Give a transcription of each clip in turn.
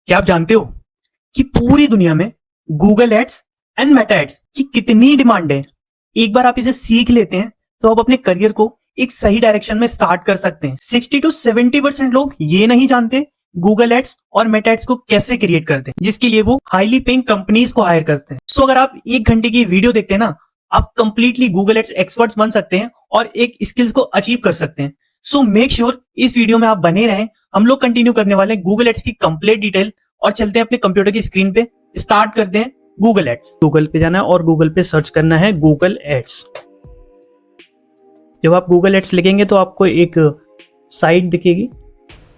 क्या आप जानते हो कि पूरी दुनिया में Google ads and Meta ads की कितनी डिमांड है? एक बार आप इसे सीख लेते हैं तो आप अपने करियर को एक सही डायरेक्शन में स्टार्ट कर सकते हैं। 60 to 70% लोग ये नहीं जानते गूगल एड्स और मेटा एड्स को कैसे क्रिएट करते हैं, जिसके लिए वो हाईली पेइंग कंपनीज को हायर करते हैं। सो अगर आप 1 घंटे की वीडियो देखते हैं ना, आप कंप्लीटली गूगल एड्स एक्सपर्ट्स बन सकते हैं और एक स्किल्स को अचीव कर सकते हैं। सो मेक श्योर इस वीडियो में आप बने रहें। हम लोग कंटिन्यू करने वाले हैं गूगल एड्स की कंप्लीट डिटेल और चलते हैं अपने कंप्यूटर की स्क्रीन पे, स्टार्ट करते हैं गूगल एड्स। गूगल पे जाना है और गूगल पे सर्च करना है गूगल एड्स। जब आप गूगल एड्स लिखेंगे तो आपको एक साइट दिखेगी।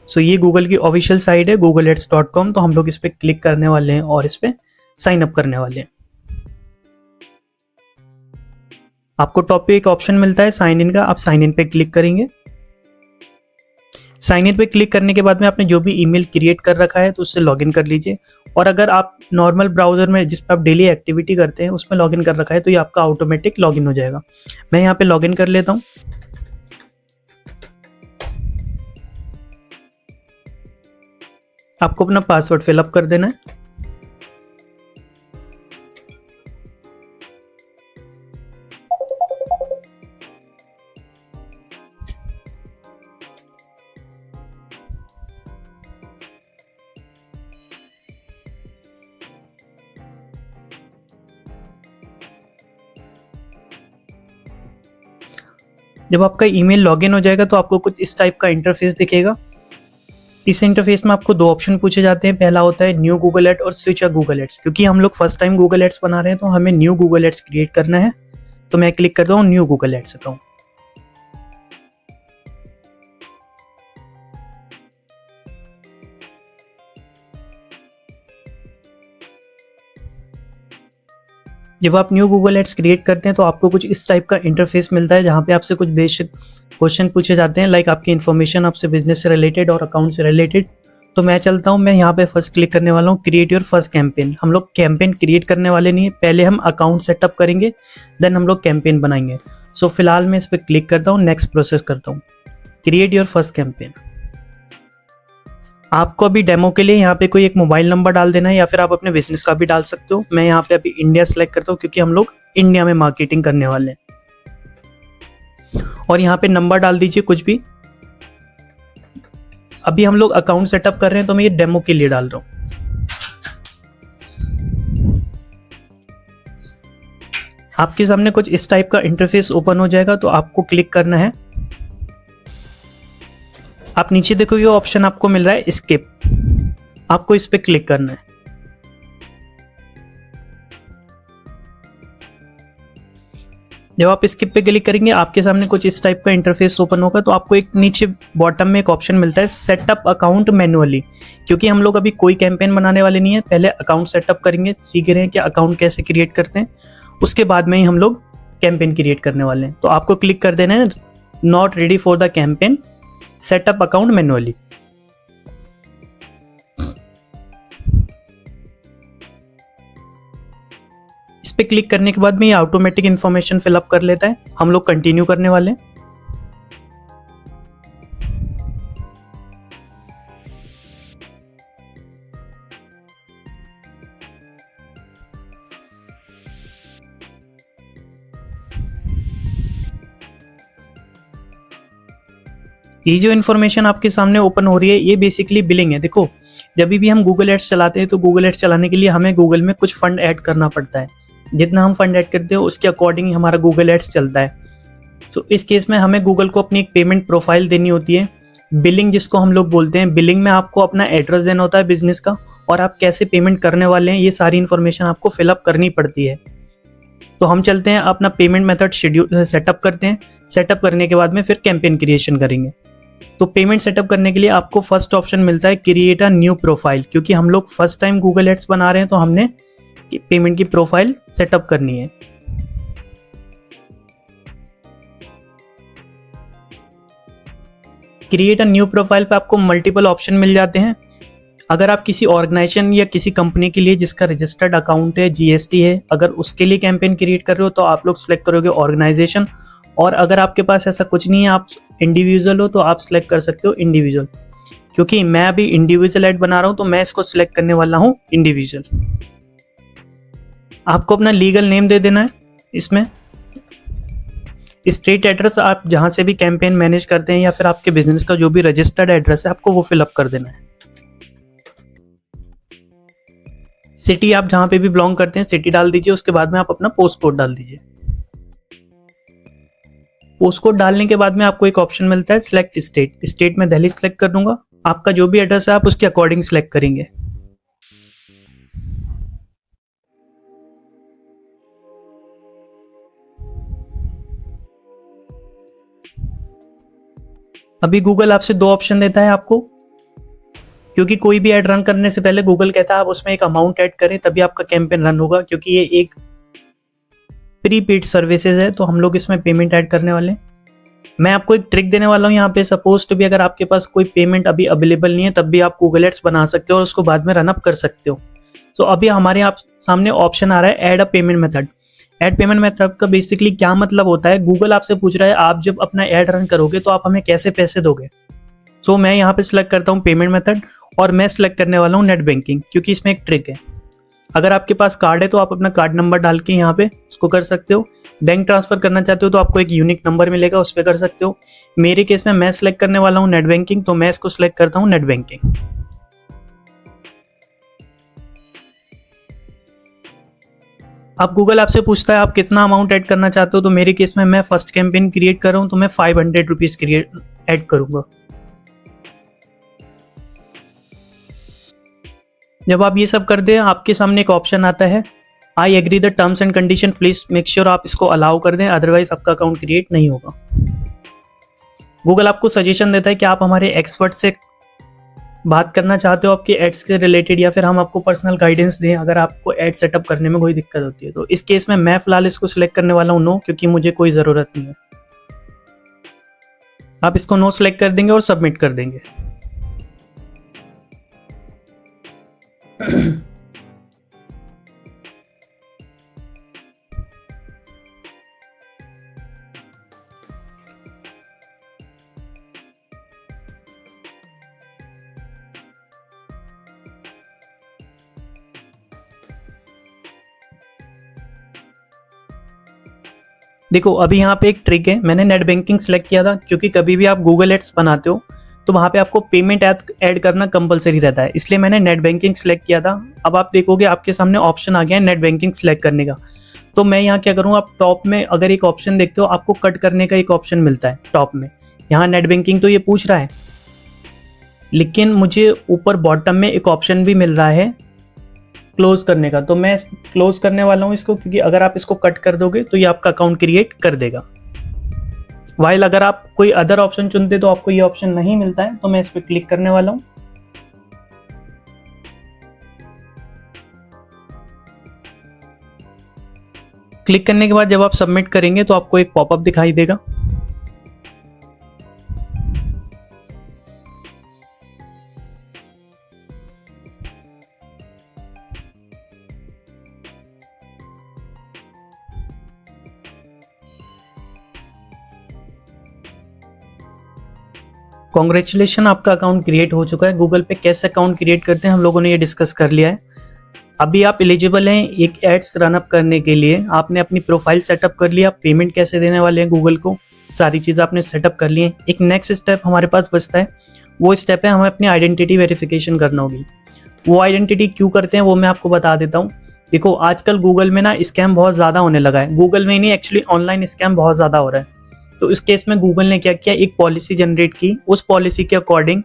सो ये गूगल की ऑफिशियल साइट है googleads.com। तो हम लोग इस पे क्लिक करने वाले हैं और इस पे साइन अप करने वाले हैं। आपको टॉप पे एक ऑप्शन मिलता है साइन इन का, आप साइन इन पे क्लिक करेंगे। साइन इन पे क्लिक करने के बाद में आपने जो भी ईमेल क्रिएट कर रखा है तो उससे लॉगिन कर लीजिए। और अगर आप नॉर्मल ब्राउजर में जिस पे आप डेली एक्टिविटी करते हैं उसमें लॉगिन कर रखा है तो ये आपका ऑटोमेटिक लॉगिन हो जाएगा। मैं यहाँ पे लॉगिन कर लेता हूँ। आपको अपना पासवर्ड फिलअप कर देना है। जब आपका ईमेल लॉगिन हो जाएगा तो आपको कुछ इस टाइप का इंटरफेस दिखेगा। इस इंटरफेस में आपको 2 ऑप्शन पूछे जाते हैं। पहला होता है न्यू गूगल एड और स्विच अ गूगल एड्स। क्योंकि हम लोग फर्स्ट टाइम गूगल एड्स बना रहे हैं तो हमें न्यू गूगल एड्स क्रिएट करना है। तो मैं क्लिक करता हूँ न्यू गूगल एड्स अकाउंट। जब आप न्यू गूगल एड्स क्रिएट करते हैं तो आपको कुछ इस टाइप का इंटरफेस मिलता है जहाँ पे आपसे कुछ बेसिक क्वेश्चन पूछे जाते हैं, लाइक आपकी इन्फॉर्मेशन आपसे बिजनेस से रिलेटेड और अकाउंट से रिलेटेड। तो मैं चलता हूँ, मैं यहाँ पे फर्स्ट क्लिक करने वाला हूँ क्रिएट योर फर्स्ट कैंपेन। हम लोग कैंपेन क्रिएट करने वाले नहीं है, पहले हम अकाउंट सेटअप करेंगे देन हम लोग कैंपेन बनाएंगे। सो फिलहाल मैं इस पर क्लिक करता हूँ, नेक्स्ट प्रोसेस करता हूँ, क्रिएट योर फर्स्ट कैंपेन। आपको अभी डेमो के लिए यहाँ पे कोई एक मोबाइल नंबर डाल देना है या फिर आप अपने बिजनेस का भी डाल सकते हो। मैं यहाँ पे अभी इंडिया सेलेक्ट करता हूँ क्योंकि हम लोग इंडिया में मार्केटिंग करने वाले हैं। और यहाँ पे नंबर डाल दीजिए कुछ भी। अभी हम लोग अकाउंट सेटअप कर रहे हैं तो मैं ये डेमो के लिए डाल रहा हूँ। आपके सामने कुछ इस टाइप का इंटरफेस ओपन हो जाएगा तो आपको क्लिक करना है। आप नीचे देखो ये ऑप्शन आपको मिल रहा है स्किप, आपको इस पे क्लिक करना है। जब आप स्किप पे क्लिक करेंगे आपके सामने कुछ इस टाइप का इंटरफेस ओपन होगा। तो आपको एक नीचे बॉटम में एक ऑप्शन मिलता है सेटअप अकाउंट मैनुअली। क्योंकि हम लोग अभी कोई कैंपेन बनाने वाले नहीं है, पहले अकाउंट सेटअप करेंगे, सीख रहे हैं कि अकाउंट कैसे क्रिएट करते हैं, उसके बाद में ही हम लोग कैंपेन क्रिएट करने वाले हैं। तो आपको क्लिक कर देना है not ready for the campaign, setup account manually. इस पे क्लिक करने के बाद में ये ऑटोमेटिक इंफॉर्मेशन फिलअप कर लेता है। हम लोग कंटिन्यू करने वाले हैं। ये जो इन्फॉर्मेशन आपके सामने ओपन हो रही है ये बेसिकली बिलिंग है। देखो जब भी हम गूगल एड्स चलाते हैं तो गूगल एड्स चलाने के लिए हमें गूगल में कुछ फंड ऐड करना पड़ता है। जितना हम फंड ऐड करते हैं उसके अकॉर्डिंग हमारा गूगल एड्स चलता है। तो इस केस में हमें गूगल को अपनी एक पेमेंट प्रोफाइल देनी होती है, बिलिंग जिसको हम लोग बोलते हैं। बिलिंग में आपको अपना एड्रेस देना होता है बिजनेस का और आप कैसे पेमेंट करने वाले हैं ये सारी इन्फॉर्मेशन आपको फिलअप करनी पड़ती है। तो हम चलते हैं अपना पेमेंट मेथड शेड्यूल सेटअप करते हैं। सेटअप करने के बाद में फिर कैंपेन क्रिएशन करेंगे। तो पेमेंट सेटअप करने के लिए आपको फर्स्ट ऑप्शन मिलता है क्रिएट अ न्यू प्रोफाइल। क्योंकि हम लोग फर्स्ट टाइम गूगल एड्स बना रहे हैं तो हमने पेमेंट की प्रोफाइल सेटअप करनी है। क्रिएट अ न्यू प्रोफाइल पे आपको मल्टीपल ऑप्शन मिल जाते हैं। अगर आप किसी ऑर्गेनाइजेशन या किसी कंपनी के लिए जिसका रजिस्टर्ड अकाउंट है, जीएसटी है, अगर उसके लिए कैंपेन क्रिएट कर रहे हो तो आप लोग सिलेक्ट करोगे ऑर्गेनाइजेशन। और अगर आपके पास ऐसा कुछ नहीं है, आप इंडिविजुअल हो तो आप सिलेक्ट कर सकते हो इंडिविजुअल। क्योंकि मैं अभी इंडिविजुअल ऐड बना रहा हूं तो मैं इसको सिलेक्ट करने वाला हूं इंडिविजुअल। आपको अपना लीगल नेम दे देना है इसमें। स्ट्रीट एड्रेस आप जहां से भी कैंपेन मैनेज करते हैं या फिर आपके बिजनेस का जो भी रजिस्टर्ड एड्रेस है आपको वो फिलअप कर देना है। सिटी आप जहां पे भी बिलोंग करते हैं सिटी डाल दीजिए, उसके बाद में आप अपना पोस्ट कोड डाल दीजिए। पोस्ट कोड डालने के बाद में आपको एक ऑप्शन मिलता है सिलेक्ट स्टेट। स्टेट में दिल्ली सिलेक्ट कर दूंगा। आपका जो भी एड्रेस है आप उसके अकॉर्डिंग सिलेक्ट करेंगे। अभी गूगल आपसे दो ऑप्शन देता है आपको, क्योंकि कोई भी ऐड रन करने से पहले गूगल कहता है आप उसमें एक अमाउंट ऐड करें तभी आपका कैंपेन रन होगा, क्योंकि ये एक प्रीपेड सर्विसेज है तो हम लोग इसमें पेमेंट ऐड करने वाले हैं। मैं आपको एक ट्रिक देने वाला हूँ यहाँ पे। सपोज टू भी अगर आपके पास कोई पेमेंट अभी अवेलेबल नहीं है तब भी आप गूगल एड्स बना सकते हो और उसको बाद में रन अप कर सकते हो। तो अभी हमारे आप सामने ऑप्शन आ रहा है ऐड अ payment method. Add payment method का बेसिकली क्या मतलब होता है, गूगल आपसे पूछ रहा है आप जब अपना ऐड रन करोगे तो आप हमें कैसे पैसे दोगे। सो मैं यहाँ पे सिलेक्ट करता हूँ पेमेंट मेथड और मैं सिलेक्ट करने वाला हूँ नेट बैंकिंग, क्योंकि इसमें एक ट्रिक है। अगर आपके पास कार्ड है तो आप अपना कार्ड नंबर डाल के यहाँ पे उसको कर सकते हो। बैंक ट्रांसफर करना चाहते हो तो आपको एक यूनिक नंबर मिलेगा, उस पर कर सकते हो। मेरे केस में मैं सिलेक्ट करने वाला हूँ नेट बैंकिंग, तो मैं इसको सिलेक्ट करता हूँ नेट बैंकिंग। अब गूगल आपसे पूछता है आप कितना अमाउंट ऐड करना चाहते हो, तो मेरे केस में मैं फर्स्ट कैंपेन क्रिएट कर रहा हूँ तो मैं 500 रुपीज ऐड करूंगा। जब आप ये सब कर दें आपके सामने एक ऑप्शन आता है I agree the terms and condition, please make sure आप इसको अलाउ कर दें, अदरवाइज आपका अकाउंट क्रिएट नहीं होगा। गूगल आपको सजेशन देता है कि आप हमारे एक्सपर्ट से बात करना चाहते हो आपके एड्स से रिलेटेड, या फिर हम आपको पर्सनल गाइडेंस दें अगर आपको एड सेटअप करने में कोई दिक्कत होती है। तो इस केस में मैं फिलहाल इसको सिलेक्ट करने वाला हूँ नो, क्योंकि मुझे कोई ज़रूरत नहीं है। आप इसको नो सिलेक्ट कर देंगे और सबमिट कर देंगे। देखो अभी यहाँ पे एक ट्रिक है, मैंने नेट बैंकिंग सिलेक्ट किया था क्योंकि कभी भी आप गूगल एड्स बनाते हो तो वहाँ पे आपको पेमेंट ऐड करना कंपलसरी रहता है, इसलिए मैंने नेट बैंकिंग सिलेक्ट किया था। अब आप देखोगे आपके सामने ऑप्शन आ गया है नेट बैंकिंग सिलेक्ट करने का। तो मैं यहाँ क्या करूँ, आप टॉप में अगर एक ऑप्शन देखते हो आपको कट करने का एक ऑप्शन मिलता है टॉप में। यहाँ नेट बैंकिंग तो ये पूछ रहा है, लेकिन मुझे ऊपर बॉटम में एक ऑप्शन भी मिल रहा है क्लोज करने का, तो मैं क्लोज करने वाला हूँ इसको, क्योंकि अगर आप इसको कट कर दोगे तो ये आपका अकाउंट क्रिएट कर देगा। वाइल अगर आप कोई अदर ऑप्शन चुनते तो आपको ये ऑप्शन नहीं मिलता है, तो मैं इस पर क्लिक करने वाला हूँ। क्लिक करने के बाद जब आप सबमिट करेंगे तो आपको एक पॉपअप दिखाई देगा। कॉन्ग्रेचुलेशन, आपका अकाउंट क्रिएट हो चुका है। गूगल पे कैसे अकाउंट क्रिएट करते हैं हम लोगों ने ये डिस्कस कर लिया है। अभी आप एलिजिबल हैं एक एड्स रन अप करने के लिए। आपने अपनी प्रोफाइल सेटअप कर लिया, पेमेंट कैसे देने वाले हैं गूगल को, सारी चीज़ आपने सेटअप कर ली है। एक नेक्स्ट स्टेप हमारे पास बचता है, वो स्टेप है हमें अपनी आइडेंटिटी वेरिफिकेशन करना होगी। वो आइडेंटिटी क्यों करते हैं वो मैं आपको बता देता हूँ। देखो आजकल गूगल में ना स्कैम बहुत ज़्यादा होने लगा है, गूगल में ही नहीं एक्चुअली ऑनलाइन स्कैम बहुत ज़्यादा हो रहा है। तो इस केस में गूगल ने क्या किया, एक पॉलिसी जनरेट की। उस पॉलिसी के अकॉर्डिंग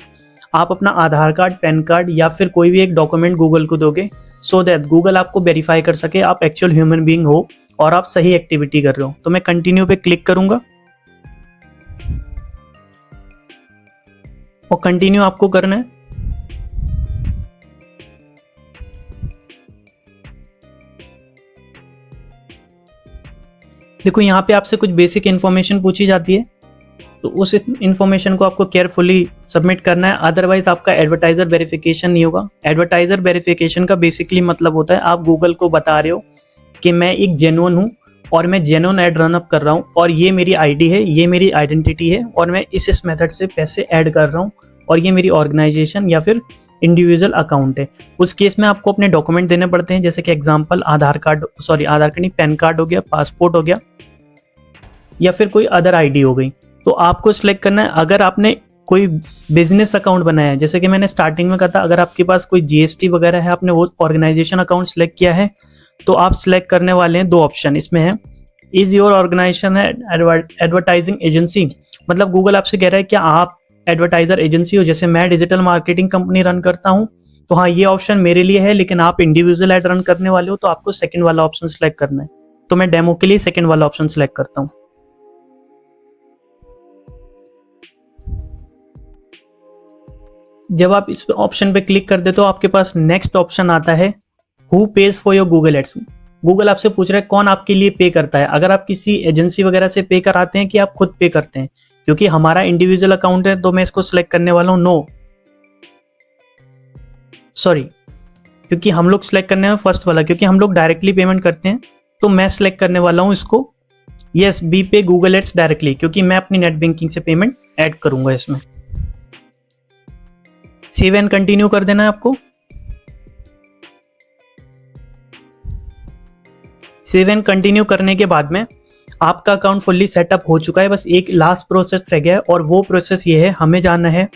आप अपना आधार कार्ड, पैन कार्ड या फिर कोई भी एक डॉक्यूमेंट गूगल को दोगे, सो दैट गूगल आपको वेरीफाई कर सके आप एक्चुअल ह्यूमन बीइंग हो और आप सही एक्टिविटी कर रहे हो। तो मैं कंटिन्यू पे क्लिक करूंगा और कंटिन्यू आपको करना है। देखो यहाँ पे आपसे कुछ बेसिक इन्फॉर्मेशन पूछी जाती है, तो उस इन्फॉर्मेशन को आपको केयरफुली सबमिट करना है, अदरवाइज आपका एडवर्टाइजर वेरिफिकेशन नहीं होगा। एडवर्टाइजर वेरिफिकेशन का बेसिकली मतलब होता है आप गूगल को बता रहे हो कि मैं एक जेन्युइन हूँ और मैं जेन्युइन ऐड रन अप कर रहा हूँ और ये मेरी आईडी है, ये मेरी आइडेंटिटी है और मैं इस मेथड से पैसे ऐड कर रहा हूँ और ये मेरी ऑर्गेनाइजेशन या फिर इंडिविजुअल अकाउंट है। उस केस में आपको अपने डॉक्यूमेंट देने पड़ते हैं, जैसे कि एग्जांपल आधार कार्ड नहीं, पैन कार्ड हो गया, पासपोर्ट हो गया, या फिर कोई अदर आईडी हो गई। तो आपको सिलेक्ट करना है, अगर आपने कोई बिजनेस अकाउंट बनाया है, जैसे कि मैंने स्टार्टिंग में कहा था, अगर आपके पास कोई जीएसटी वगैरह है, आपने वो ऑर्गेनाइजेशन अकाउंट सेलेक्ट किया है, तो आप सिलेक्ट करने वाले हैं 2 ऑप्शन इसमें है। Is your organisation advertising agency, मतलब गूगल आपसे कह रहा है क्या आप एडवर्टाइजर एजेंसी हो, जैसे मैं डिजिटल मार्केटिंग कंपनी रन करता हूँ, तो हाँ ये ऑप्शन मेरे लिए है, लेकिन आप इंडिविजुअल एड रन करने वाले हो तो आपको सेकंड वाला ऑप्शन सेलेक्ट करना है। तो मैं डेमो के लिए सेकंड वाला ऑप्शन सेलेक्ट करता हूँ। जब आप इस ऑप्शन पे क्लिक कर दे तो आपके पास नेक्स्ट ऑप्शन आता है, who pays for your Google ads. Google आपसे पूछ रहा है कौन आपके लिए पे करता है, अगर आप किसी एजेंसी वगैरह से पे कराते हैं कि आप खुद पे करते हैं। क्योंकि हमारा इंडिविजुअल अकाउंट है तो मैं इसको सिलेक्ट करने वाला हूँ नो, सॉरी, क्योंकि हम लोग सिलेक्ट करने में फर्स्ट वाला, क्योंकि हम लोग डायरेक्टली पेमेंट करते हैं, तो मैं सिलेक्ट करने वाला हूँ इसको यस, बी पे गूगल एड्स डायरेक्टली, क्योंकि मैं अपनी नेट बैंकिंग से पेमेंट ऐड करूंगा इसमें। सेव एंड कंटिन्यू कर देना है आपको। सेव एंड कंटिन्यू करने के बाद में आपका अकाउंट फुल्ली सेटअप हो चुका है। बस एक लास्ट प्रोसेस रह गया है, और वो प्रोसेस ये है, हमें जाना है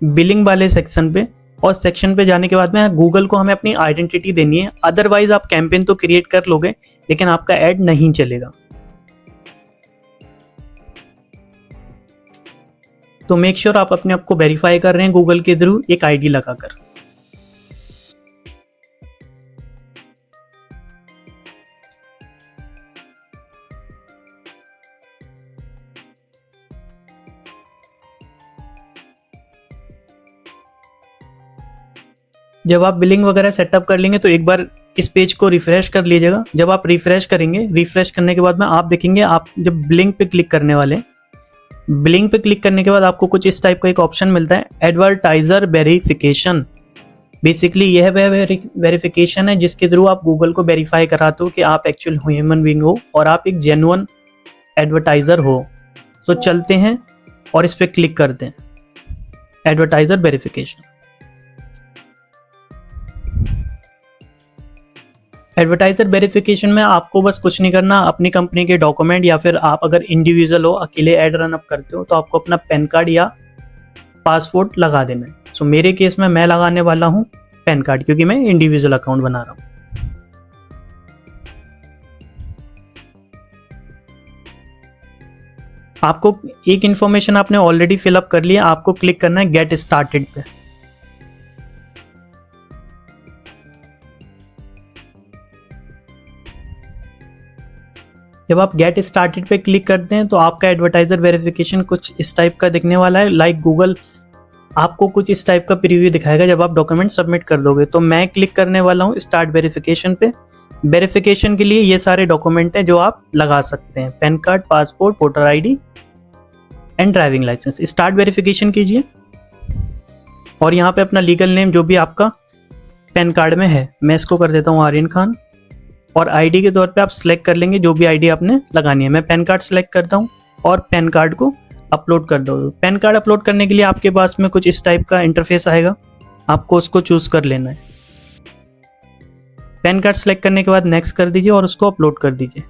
बिलिंग वाले सेक्शन पे, और सेक्शन पे जाने के बाद में गूगल को हमें अपनी आइडेंटिटी देनी है। अदरवाइज आप कैंपेन तो क्रिएट कर लोगे लेकिन आपका ऐड नहीं चलेगा। तो मेक श्योर आप अपने आप को वेरीफाई कर रहे हैं गूगल के थ्रू एक आईडी लगाकर। जब आप बिलिंग वगैरह सेटअप कर लेंगे तो एक बार इस पेज को रिफ्रेश कर लीजिएगा। जब आप रिफ्रेश करेंगे, रिफ्रेश करने के बाद में आप देखेंगे, आप जब बिलिंग पे क्लिक करने वाले, बिलिंग पे क्लिक करने के बाद आपको कुछ इस टाइप का एक ऑप्शन मिलता है, एडवर्टाइजर वेरिफिकेशन। बेसिकली यह वेरिफिकेशन है जिसके थ्रू आप गूगल को वेरीफाई कराते हो कि आप एक्चुअल ह्यूमन बीइंग हो और आप एक जेन्युइन एडवर्टाइजर हो। तो चलते हैं और इस पर क्लिक करते हैं, एडवर्टाइजर वेरिफिकेशन। एडवर्टाइजर वेरिफिकेशन में आपको बस कुछ नहीं करना, अपनी कंपनी के डॉक्यूमेंट, या फिर आप अगर इंडिविजुअल हो, अकेले ऐड रन अप करते हो, तो आपको अपना पैन कार्ड या पासपोर्ट लगा देना है। सो मेरे केस में मैं लगाने वाला हूं पैन कार्ड, क्योंकि मैं इंडिविजुअल अकाउंट बना रहा हूं। आपको एक इन्फॉर्मेशन आपने ऑलरेडी फिलअप कर लिया, आपको क्लिक करना है गेट स्टार्टेड पे। जब आप गेट स्टार्टेड पे क्लिक करते हैं तो आपका एडवर्टाइजर वेरिफिकेशन कुछ इस टाइप का दिखने वाला है। लाइक गूगल आपको कुछ इस टाइप का प्रीव्यू दिखाएगा जब आप डॉक्यूमेंट सबमिट कर दोगे। तो मैं क्लिक करने वाला हूँ स्टार्ट वेरिफिकेशन पे। वेरिफिकेशन के लिए ये सारे डॉक्यूमेंट हैं जो आप लगा सकते हैं, PAN card, passport, voter ID and driving licence. Start verification कीजिए और यहाँ पे अपना लीगल नेम जो भी आपका पैन कार्ड में है, मैं इसको कर देता हूँ आर्यन खान, और आईडी के तौर पे आप सिलेक्ट कर लेंगे जो भी आईडी आपने लगानी है। मैं पैन कार्ड सिलेक्ट करता हूँ और पैन कार्ड को अपलोड कर दो। पैन कार्ड अपलोड करने के लिए आपके पास में कुछ इस टाइप का इंटरफेस आएगा, आपको उसको चूज कर लेना है। पैन कार्ड सिलेक्ट करने के बाद नेक्स्ट कर दीजिए और उसको अपलोड कर दीजिए।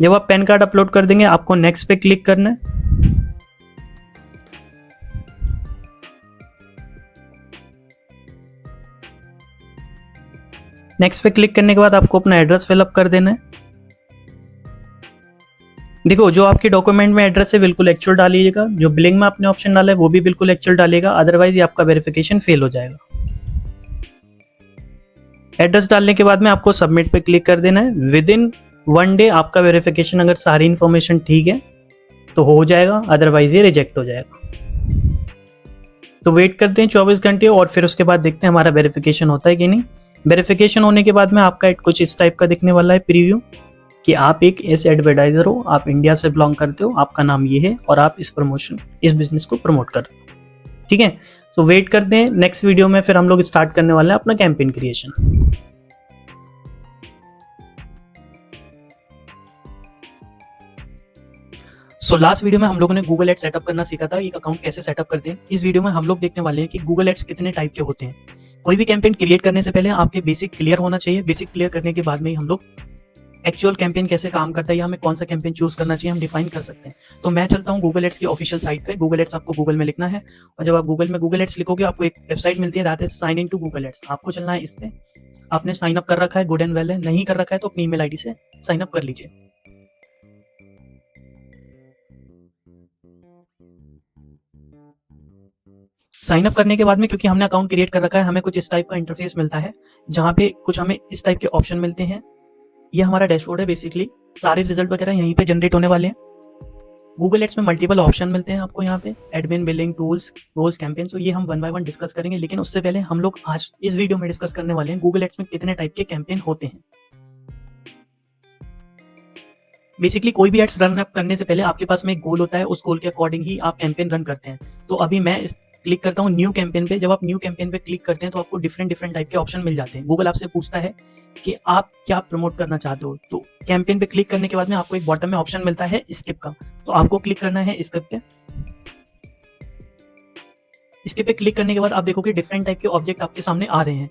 जब आप पैन कार्ड अपलोड कर देंगे आपको नेक्स्ट पे क्लिक करना है। नेक्स्ट पे क्लिक करने के बाद आपको अपना एड्रेस फिलअप कर देना है। देखो जो आपके डॉक्यूमेंट में एड्रेस है बिल्कुल एक्चुअल डालिएगा, जो बिलिंग में आपने ऑप्शन डाला है वो भी बिल्कुल एक्चुअल डालिएगा, अदरवाइज ये आपका वेरिफिकेशन फेल हो जाएगा। एड्रेस डालने के बाद में आपको सबमिट पे क्लिक कर देना है। विद इन 1 डे आपका वेरिफिकेशन, अगर सारी इंफॉर्मेशन ठीक है तो हो जाएगा, अदरवाइज ये रिजेक्ट हो जाएगा। तो वेट करते हैं 24 घंटे और फिर उसके बाद देखते हैं हमारा वेरिफिकेशन होता है कि नहीं। वेरिफिकेशन होने के बाद में आपका कुछ इस टाइप का दिखने वाला है प्रीव्यू कि आप एक ऐसे एडवर्टाइजर हो, आप इंडिया से बिलोंग करते हो, आपका नाम ये है और आप इस बिजनेस को प्रमोट कर रहे हो। ठीक है, तो वेट करते हैं। नेक्स्ट वीडियो में फिर हम लोग स्टार्ट करने वाले हैं अपना campaign creation. So last video में हम लोगों ने गूगल एड्स सेटअप करना सीखा था, एक अकाउंट कैसे सेटअप करते हैं। इस वीडियो में हम लोग देखने वाले हैं कि गूगल एड्स कितने टाइप के होते हैं। कोई भी कैंपेन क्रिएट करने से पहले आपके बेसिक क्लियर होना चाहिए। बेसिक क्लियर करने के बाद में ही हम लोग एक्चुअल कैंपेन कैसे काम करता है या हमें कौन सा कैंपेन चूज करना चाहिए हम डिफाइन कर सकते हैं। तो मैं चलता हूँ गूगल एड्स की ऑफिशियल साइट पे। गूगल एड्स आपको गूगल में लिखना है और जब आप गूगल में गूगल एड्स लिखोगे आपको एक वेबसाइट मिलती है, that is sign in to Google ads. आपको चलना है इस पे। आपने साइन अप कर रखा है, गुड एंड वेल है। नहीं कर रखा है तो अपनी ईमेल आईडी से साइन अप कर लीजिए। साइन अप करने के बाद में क्योंकि हमने अकाउंट क्रिएट कर रखा है, हमें कुछ इस टाइप का इंटरफेस मिलता है जहाँ पे कुछ हमें इस टाइप के ऑप्शन मिलते हैं। ये हमारा डैशबोर्ड है। बेसिकली सारे रिजल्ट वगैरह यहीं पे जनरेट होने वाले हैं। गूगल एड्स में मल्टीपल ऑप्शन मिलते हैं आपको यहाँ पे, admin, billing, tools, goals, campaign. तो ये हम वन बाय वन डिस्कस करेंगे, लेकिन उससे पहले हम लोग आज इस वीडियो में डिस्कस करने वाले हैं गूगल एड्स में कितने टाइप के कैंपेन होते हैं। बेसिकली कोई भी एड्स रन अप करने से पहले आपके पास में एक गोल होता है, उस गोल के अकॉर्डिंग ही आप कैंपेन रन करते हैं। तो अभी मैं क्लिक करता हूँ न्यू कैंपेन पे। जब आप न्यू कैंपेन पे क्लिक करते हैं तो आपको डिफरेंट टाइप के ऑप्शन मिल जाते हैं। गूगल आपसे पूछता है कि आप क्या प्रमोट करना चाहते हो। तो कैंपेन पे क्लिक करने के बाद में आपको एक बॉटम में ऑप्शन मिलता है स्किप का, तो आपको क्लिक करना है स्किप पे। स्किप पे क्लिक करने के बाद आप देखोगे डिफरेंट टाइप के ऑब्जेक्ट आपके सामने आ रहे हैं।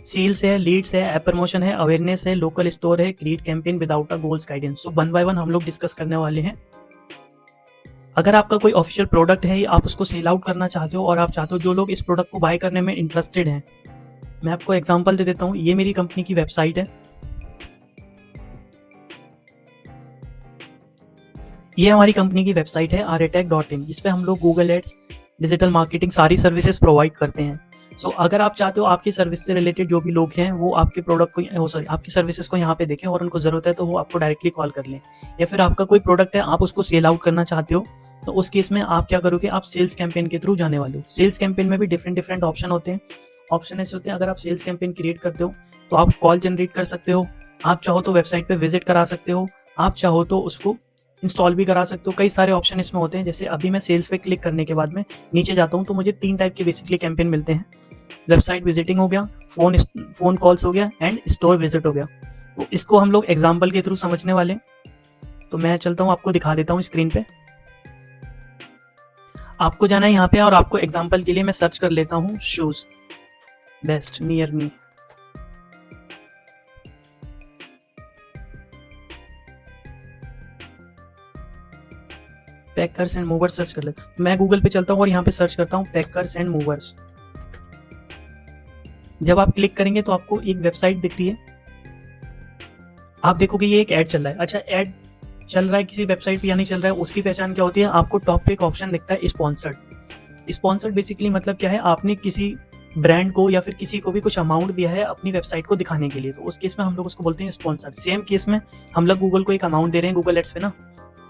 सेल्स है, लीड्स है, ऐप प्रमोशन है, अवेयरनेस है, लोकल स्टोर है, create campaign without a goals guidance. So one by one हम लोग डिस्कस करने वाले हैं। अगर आपका कोई ऑफिशियल प्रोडक्ट है, आप उसको सेल आउट करना चाहते हो और आप चाहते हो जो लोग इस प्रोडक्ट को बाय करने में इंटरेस्टेड हैं, मैं आपको एग्जांपल दे देता हूँ। ये मेरी कंपनी की वेबसाइट है। ये हमारी कंपनी की वेबसाइट है aretech.in, जिस पे हम लोग गूगल एड्स, डिजिटल मार्केटिंग सारी सर्विसेज प्रोवाइड करते हैं। सो अगर आप चाहते हो आपकी सर्विस से रिलेटेड जो भी लोग हैं वो आपके प्रोडक्ट को आपकी सर्विसेज को यहाँ पे देखें और उनको जरूरत है तो वो आपको डायरेक्टली कॉल कर लें। या फिर आपका कोई प्रोडक्ट है, आप उसको सेल आउट करना चाहते हो, तो उस केस में आप क्या करोगे, आप सेल्स कैंपेन के थ्रू जाने वाले हो। सेल्स कैंपेन में भी डिफरेंट ऑप्शन होते हैं। ऑप्शन ऐसे होते हैं, अगर आप सेल्स कैंपेन क्रिएट करते हो तो आप कॉल जनरेट कर सकते हो, आप चाहो तो वेबसाइट पे विजिट करा सकते हो, आप चाहो तो उसको इंस्टॉल भी करा सकते हो। कई सारे ऑप्शन इसमें होते हैं। जैसे अभी मैं सेल्स पे क्लिक करने के बाद में नीचे जाता हूँ तो मुझे 3 टाइप के बेसिकली कैंपेन मिलते हैं। वेबसाइट विजिटिंग हो गया, फोन कॉल्स हो गया एंड स्टोर विजिट हो गया। तो इसको हम लोग एग्जाम्पल के थ्रू समझने वाले। तो मैं चलता हूँ, आपको दिखा देता हूँ स्क्रीन पे। आपको जाना है यहाँ पे और आपको एग्जाम्पल के लिए मैं सर्च कर लेता हूँ shoes best near me. Packers and movers search कर लेता हूँ। मैं गूगल पे चलता हूँ और यहाँ पे सर्च करता हूँ पैकर्स एंड मूवर्स। जब आप क्लिक करेंगे तो आपको एक वेबसाइट दिख रही है। आप देखोगे ये एक ऐड चल रहा है। अच्छा, ऐड चल रहा है किसी वेबसाइट पे या नहीं चल रहा है, उसकी पहचान क्या होती है, आपको टॉप पे एक ऑप्शन दिखता है स्पॉन्सर्ड। स्पॉन्सर्ड बेसिकली मतलब क्या है, आपने किसी ब्रांड को या फिर किसी को भी कुछ अमाउंट दिया है अपनी वेबसाइट को दिखाने के लिए, तो उस केस में हम लोग उसको बोलते हैं स्पॉन्सर्ड। सेम केस में हम लोग गूगल को एक अमाउंट दे रहे हैं गूगल एड्स पे ना,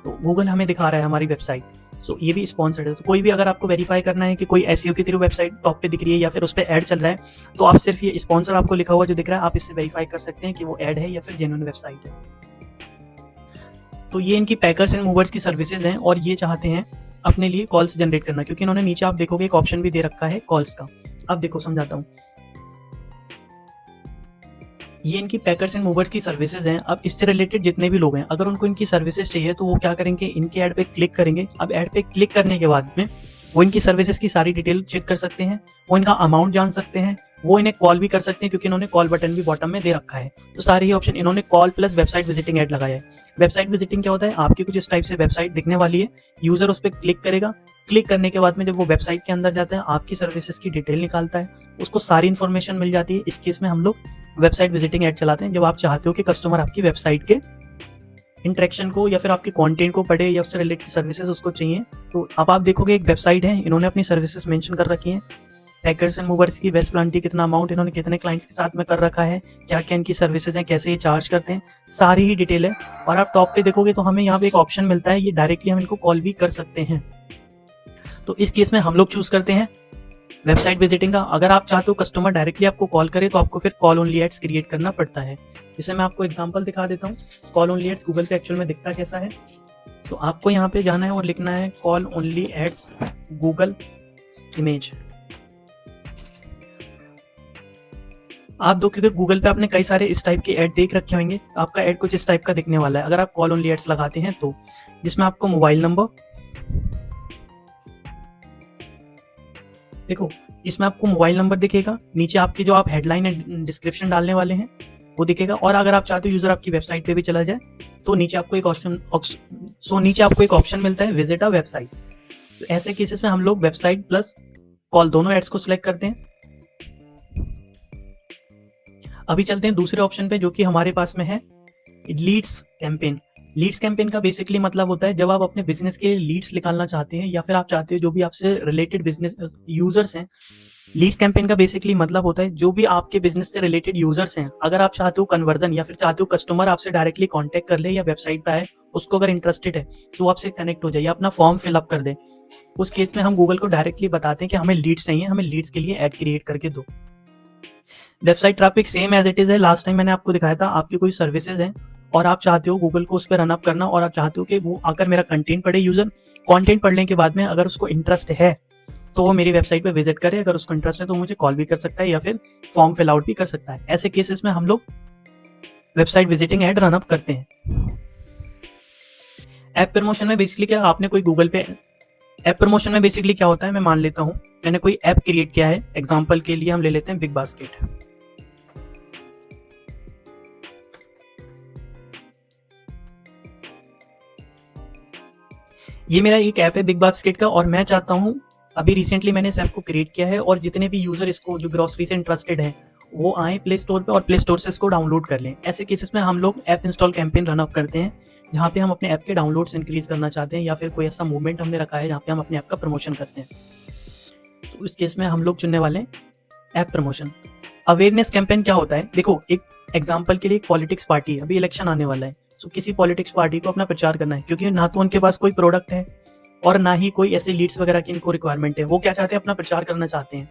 तो गूगल हमें दिखा रहा है हमारी वेबसाइट। सो ये भी स्पॉन्सर्ड है। तो कोई भी अगर आपको वेरीफाई करना है कि कोई एसईओ के थ्रू वेबसाइट टॉप पे दिख रही है या फिर उस पर ऐड चल रहा है, तो आप सिर्फ ये स्पॉन्सर आपको लिखा हुआ जो दिख रहा है, आप इससे वेरीफाई कर सकते हैं कि वो ऐड है या फिर जेन्युइन वेबसाइट है। तो ये इनकी पैकर्स एंड मूवर्स की सर्विसेज हैं और ये चाहते हैं अपने लिए कॉल्स जनरेट करना, क्योंकि इन्होंने नीचे आप देखोगे एक ऑप्शन भी दे रखा है कॉल्स का। अब देखो समझाता हूँ। ये इनकी पैकर्स एंड मूवर्स की सर्विसेज हैं। अब इससे रिलेटेड जितने भी लोग हैं, अगर उनको इनकी सर्विसेज चाहिए तो वो क्या करेंगे, इनके ऐड पे क्लिक करेंगे। अब ऐड पे क्लिक करने के बाद में वो इनकी सर्विसेज की सारी डिटेल चेक कर सकते हैं, वो इनका अमाउंट जान सकते हैं, वो इन्हें कॉल भी कर सकते हैं क्योंकि इन्होंने कॉल बटन भी बॉटम में दे रखा है। तो सारे ही ऑप्शन इन्होंने call plus website visiting add लगाया है। वेबसाइट विजिटिंग क्या होता है, आपकी कुछ इस टाइप से वेबसाइट दिखने वाली है, यूजर उस पर क्लिक करेगा। क्लिक करने के बाद में जब वो वेबसाइट के अंदर जाता है, आपकी सर्विसेज की डिटेल निकालता है, उसको सारी इन्फॉर्मेशन मिल जाती है। इस केस में हम लोग वेबसाइट विजिटिंग ऐड चलाते हैं जब आप चाहते हो कि कस्टमर आपकी वेबसाइट के इंटरेक्शन को या फिर आपके कंटेंट को पढ़े या उससे रिलेटेड सर्विसेज उसको चाहिए। तो अब आप देखोगे एक वेबसाइट है, इन्होंने अपनी सर्विसेज मेंशन कर रखी हैं। पैकर्स एंड मूवर्स की वेस्ट प्लांटी कितना अमाउंट इन्होंने कितने क्लाइंट्स के साथ में कर रखा है, क्या क्या इनकी सर्विसेज हैं, कैसे ये चार्ज करते हैं, सारी ही डिटेल है। और आप टॉप पे देखोगे तो हमें यहाँ पे एक ऑप्शन मिलता है, ये डायरेक्टली हम इनको कॉल भी कर सकते हैं। तो इस केस में हम लोग चूज करते हैं वेबसाइट विजिटिंग का। अगर आप चाहते हो कस्टमर डायरेक्टली आपको कॉल करे तो आपको फिर कॉल ओनली एड्स क्रिएट करना पड़ता है। जिसे मैं आपको एग्जांपल दिखा देता हूँ कॉल ओनली एड्स गूगल पे एक्चुअल में दिखता कैसा है। तो आपको यहाँ पे जाना है और लिखना है call only ads Google image. आप दो, क्योंकि गूगल पे आपने कई सारे इस टाइप के ऐड देख रखे होंगे, आपका ऐड कुछ इस टाइप का दिखने वाला है अगर आप कॉल ओनली एड्स लगाते हैं तो, जिसमें आपको मोबाइल नंबर, देखो इसमें आपको मोबाइल नंबर दिखेगा, नीचे आपकी जो आप हेडलाइन एंड डिस्क्रिप्शन डालने वाले हैं वो दिखेगा, और अगर आप चाहते हो यूजर आपकी वेबसाइट पे भी चला जाए तो नीचे आपको एक ऑप्शन मिलता है विजिट अ वेबसाइट। तो ऐसे केसेस में हम लोग वेबसाइट प्लस कॉल दोनों एड्स को सिलेक्ट करते हैं। अभी चलते हैं दूसरे ऑप्शन पे जो कि हमारे पास में है लीड्स कैंपेन। लीड्स कैंपेन का बेसिकली मतलब होता है जब आप अपने बिजनेस के लीड्स निकालना चाहते हैं या फिर आप चाहते हो जो भी आपसे रिलेटेड बिजनेस यूजर्स हैं। लीड्स कैंपेन का बेसिकली मतलब होता है जो भी आपके बिजनेस से रिलेटेड यूजर्स हैं, अगर आप चाहते हो कन्वर्जन या फिर चाहते हो कस्टमर आपसे डायरेक्टली कांटेक्ट कर ले या वेबसाइट पे आए, उसको अगर इंटरेस्टेड है तो आपसे कनेक्ट हो जाए या अपना फॉर्म फिलअप कर दे, उस केस में हम गूगल को डायरेक्टली बताते हैं कि हमें लीड्स चाहिए, हमें लीड्स के लिए ऐड क्रिएट करके दो। Website traffic same as it is है, लास्ट टाइम मैंने आपको दिखाया था। आपकी कोई सर्विसेज हैं और आप चाहते हो गूगल को उस पर रनअप करना और आप चाहते हो कि वो आकर मेरा कंटेंट पढ़े, यूजर कंटेंट पढ़ने के बाद में अगर उसको इंटरेस्ट है तो वो मेरी वेबसाइट पे विजिट करे, अगर उसको इंटरेस्ट है तो मुझे कॉल भी कर सकता है या फिर फॉर्म फिल आउट भी कर सकता है। ऐसे केसेस में हम लोग वेबसाइट विजिटिंग ऐड रनअप करते हैं। ऐप प्रमोशन में बेसिकली क्या, आपने कोई गूगल पे ऐप प्रमोशन में बेसिकली क्या होता है, मैं मान लेता हूं मैंने कोई ऐप क्रिएट किया है, एग्जांपल के लिए हम ले लेते हैं बिग बास्केट। ये मेरा एक ऐप है बिग बास्केट का और मैं चाहता हूं, अभी रिसेंटली मैंने इस ऐप को क्रिएट किया है और जितने भी यूजर इसको जो ग्रोसरी से इंटरेस्टेड हैं वो आए प्ले स्टोर पे और प्ले स्टोर से इसको डाउनलोड कर लें। ऐसे केसेस में हम लोग app install campaign run up करते हैं जहाँ पे हम अपने ऐप के डाउनलोड्स इंक्रीज करना चाहते हैं या फिर कोई ऐसा मूवमेंट हमने रखा है जहाँ पे हम अपने ऐप का प्रमोशन करते हैं। तो इस केस में हम लोग चुनने वाले हैं ऐप प्रमोशन। अवेयरनेस कैंपेन क्या होता है, देखो एक एग्जाम्पल के लिए एक पॉलिटिक्स पार्टी है, अभी इलेक्शन आने वाला है, तो किसी पॉलिटिक्स पार्टी को अपना प्रचार करना है क्योंकि ना तो उनके पास कोई प्रोडक्ट है और ना ही कोई ऐसे लीड्स वगैरह की इनको रिक्वायरमेंट है, वो क्या चाहते हैं अपना प्रचार करना चाहते हैं।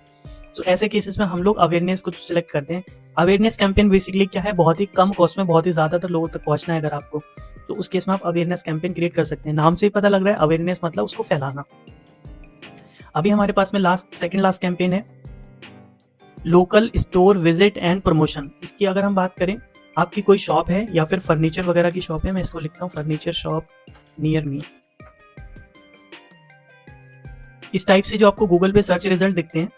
तो ऐसे केसेस में हम लोग अवेयरनेस को सिलेक्ट करते हैं। अवेयरनेस कैंपेन बेसिकली क्या है, बहुत ही कम कॉस्ट में बहुत ही ज्यादातर लोगों तक पहुंचना है अगर आपको, तो उस केस में आप अवेयरनेस कैंपेन क्रिएट कर सकते हैं। नाम से ही पता लग रहा है अवेयरनेस मतलब उसको फैलाना। अभी हमारे पास में सेकंड लास्ट कैंपेन है local store visit and promotion. इसकी अगर हम बात करें, आपकी कोई शॉप है या फिर फर्नीचर वगैरह की शॉप है, मैं इसको लिखता हूँ फर्नीचर शॉप नियर मी। इस टाइप से जो आपको गूगल पे सर्च रिजल्ट दिखते हैं,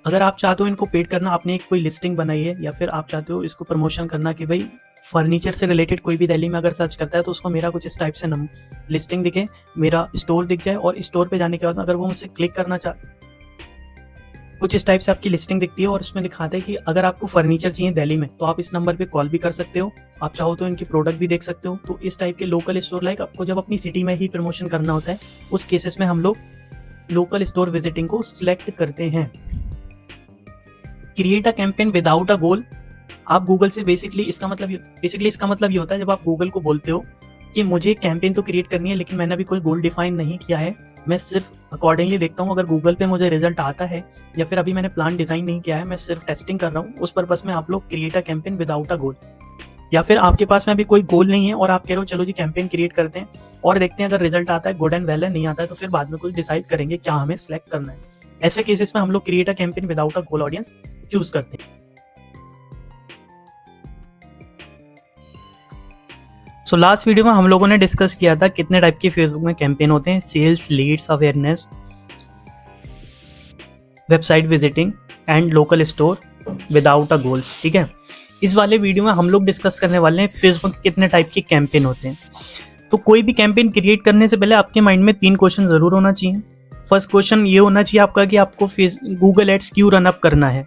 अगर आप चाहते हो इनको पेड करना, आपने एक कोई लिस्टिंग बनाई है या फिर आप चाहते हो इसको प्रमोशन करना कि भाई फर्नीचर से रिलेटेड कोई भी दिल्ली में अगर सर्च करता है तो उसको मेरा कुछ इस टाइप से लिस्टिंग दिखे, मेरा स्टोर दिख जाए और स्टोर पे जाने के बाद अगर वो मुझसे क्लिक करना कुछ इस टाइप से आपकी लिस्टिंग दिखती है और उसमें दिखाता है कि अगर आपको फर्नीचर चाहिए दिल्ली में तो आप इस नंबर पे कॉल भी कर सकते हो, आप चाहो तो इनकी प्रोडक्ट भी देख सकते हो। तो इस टाइप के लोकल स्टोर लाइक आपको जब अपनी सिटी में ही प्रमोशन करना होता है उस केसेस में हम लोग लोकल स्टोर विजिटिंग को सिलेक्ट करते हैं। Create a campaign without a goal. आप गूगल से बेसिकली इसका मतलब ये होता है जब आप गूगल को बोलते हो कि मुझे कैंपेन तो क्रिएट करनी है लेकिन मैंने अभी कोई गोल डिफाइन नहीं किया है, मैं सिर्फ अकॉर्डिंगली देखता हूँ अगर गूगल पे मुझे रिजल्ट आता है या फिर अभी मैंने प्लान डिजाइन नहीं किया है, मैं सिर्फ टेस्टिंग कर रहा हूँ, उस पर्पस में आप लोग create a campaign without a goal. या फिर आपके पास में अभी कोई गोल नहीं है और आप कह रहे हो चलो जी कैंपेन क्रिएट करते हैं और देखते हैं अगर रिजल्ट आता है गुड एंड वेल है, नहीं आता है तो फिर बाद में कुछ डिसाइड करेंगे क्या हमें सिलेक्ट करना है। ऐसे केसेस में हम लोग create a campaign without a goal audience choose करते हैं। सो लास्ट वीडियो में हम लोगों ने डिस्कस किया था कितने टाइप के फेसबुक में कैंपेन होते हैं, sales, leads, awareness, website visiting and local store without a goals. ठीक है, इस वाले वीडियो में हम लोग डिस्कस करने वाले हैं फेसबुक के कितने टाइप के कैंपेन होते हैं। तो कोई भी कैंपेन क्रिएट करने से पहले आपके माइंड में 3 क्वेश्चन जरूर होना चाहिए। फर्स्ट क्वेश्चन ये होना चाहिए आपका कि आपको गूगल एड्स क्यों रन अप करना है।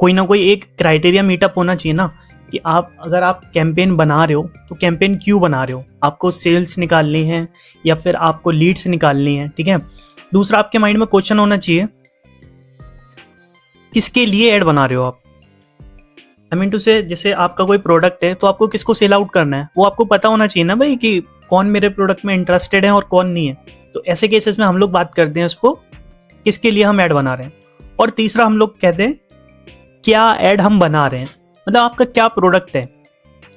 कोई ना कोई एक क्राइटेरिया मीटअप होना चाहिए ना कि अगर आप कैंपेन बना रहे हो तो कैंपेन क्यों बना रहे हो, आपको सेल्स निकालनी है या फिर आपको लीड्स निकालनी है। ठीक है, दूसरा आपके माइंड में क्वेश्चन होना चाहिए किसके लिए ऐड बना रहे हो आप। आई मीन टू से जैसे आपका कोई प्रोडक्ट है तो आपको किसको सेल आउट करना है वो आपको पता होना चाहिए ना भाई कि कौन मेरे प्रोडक्ट में इंटरेस्टेड है और कौन नहीं है। तो ऐसे केसेस में हम लोग बात करते हैं उसको किसके लिए हम ऐड बना रहे हैं। और तीसरा हम लोग कहते हैं क्या ऐड हम बना रहे हैं, मतलब आपका क्या प्रोडक्ट है,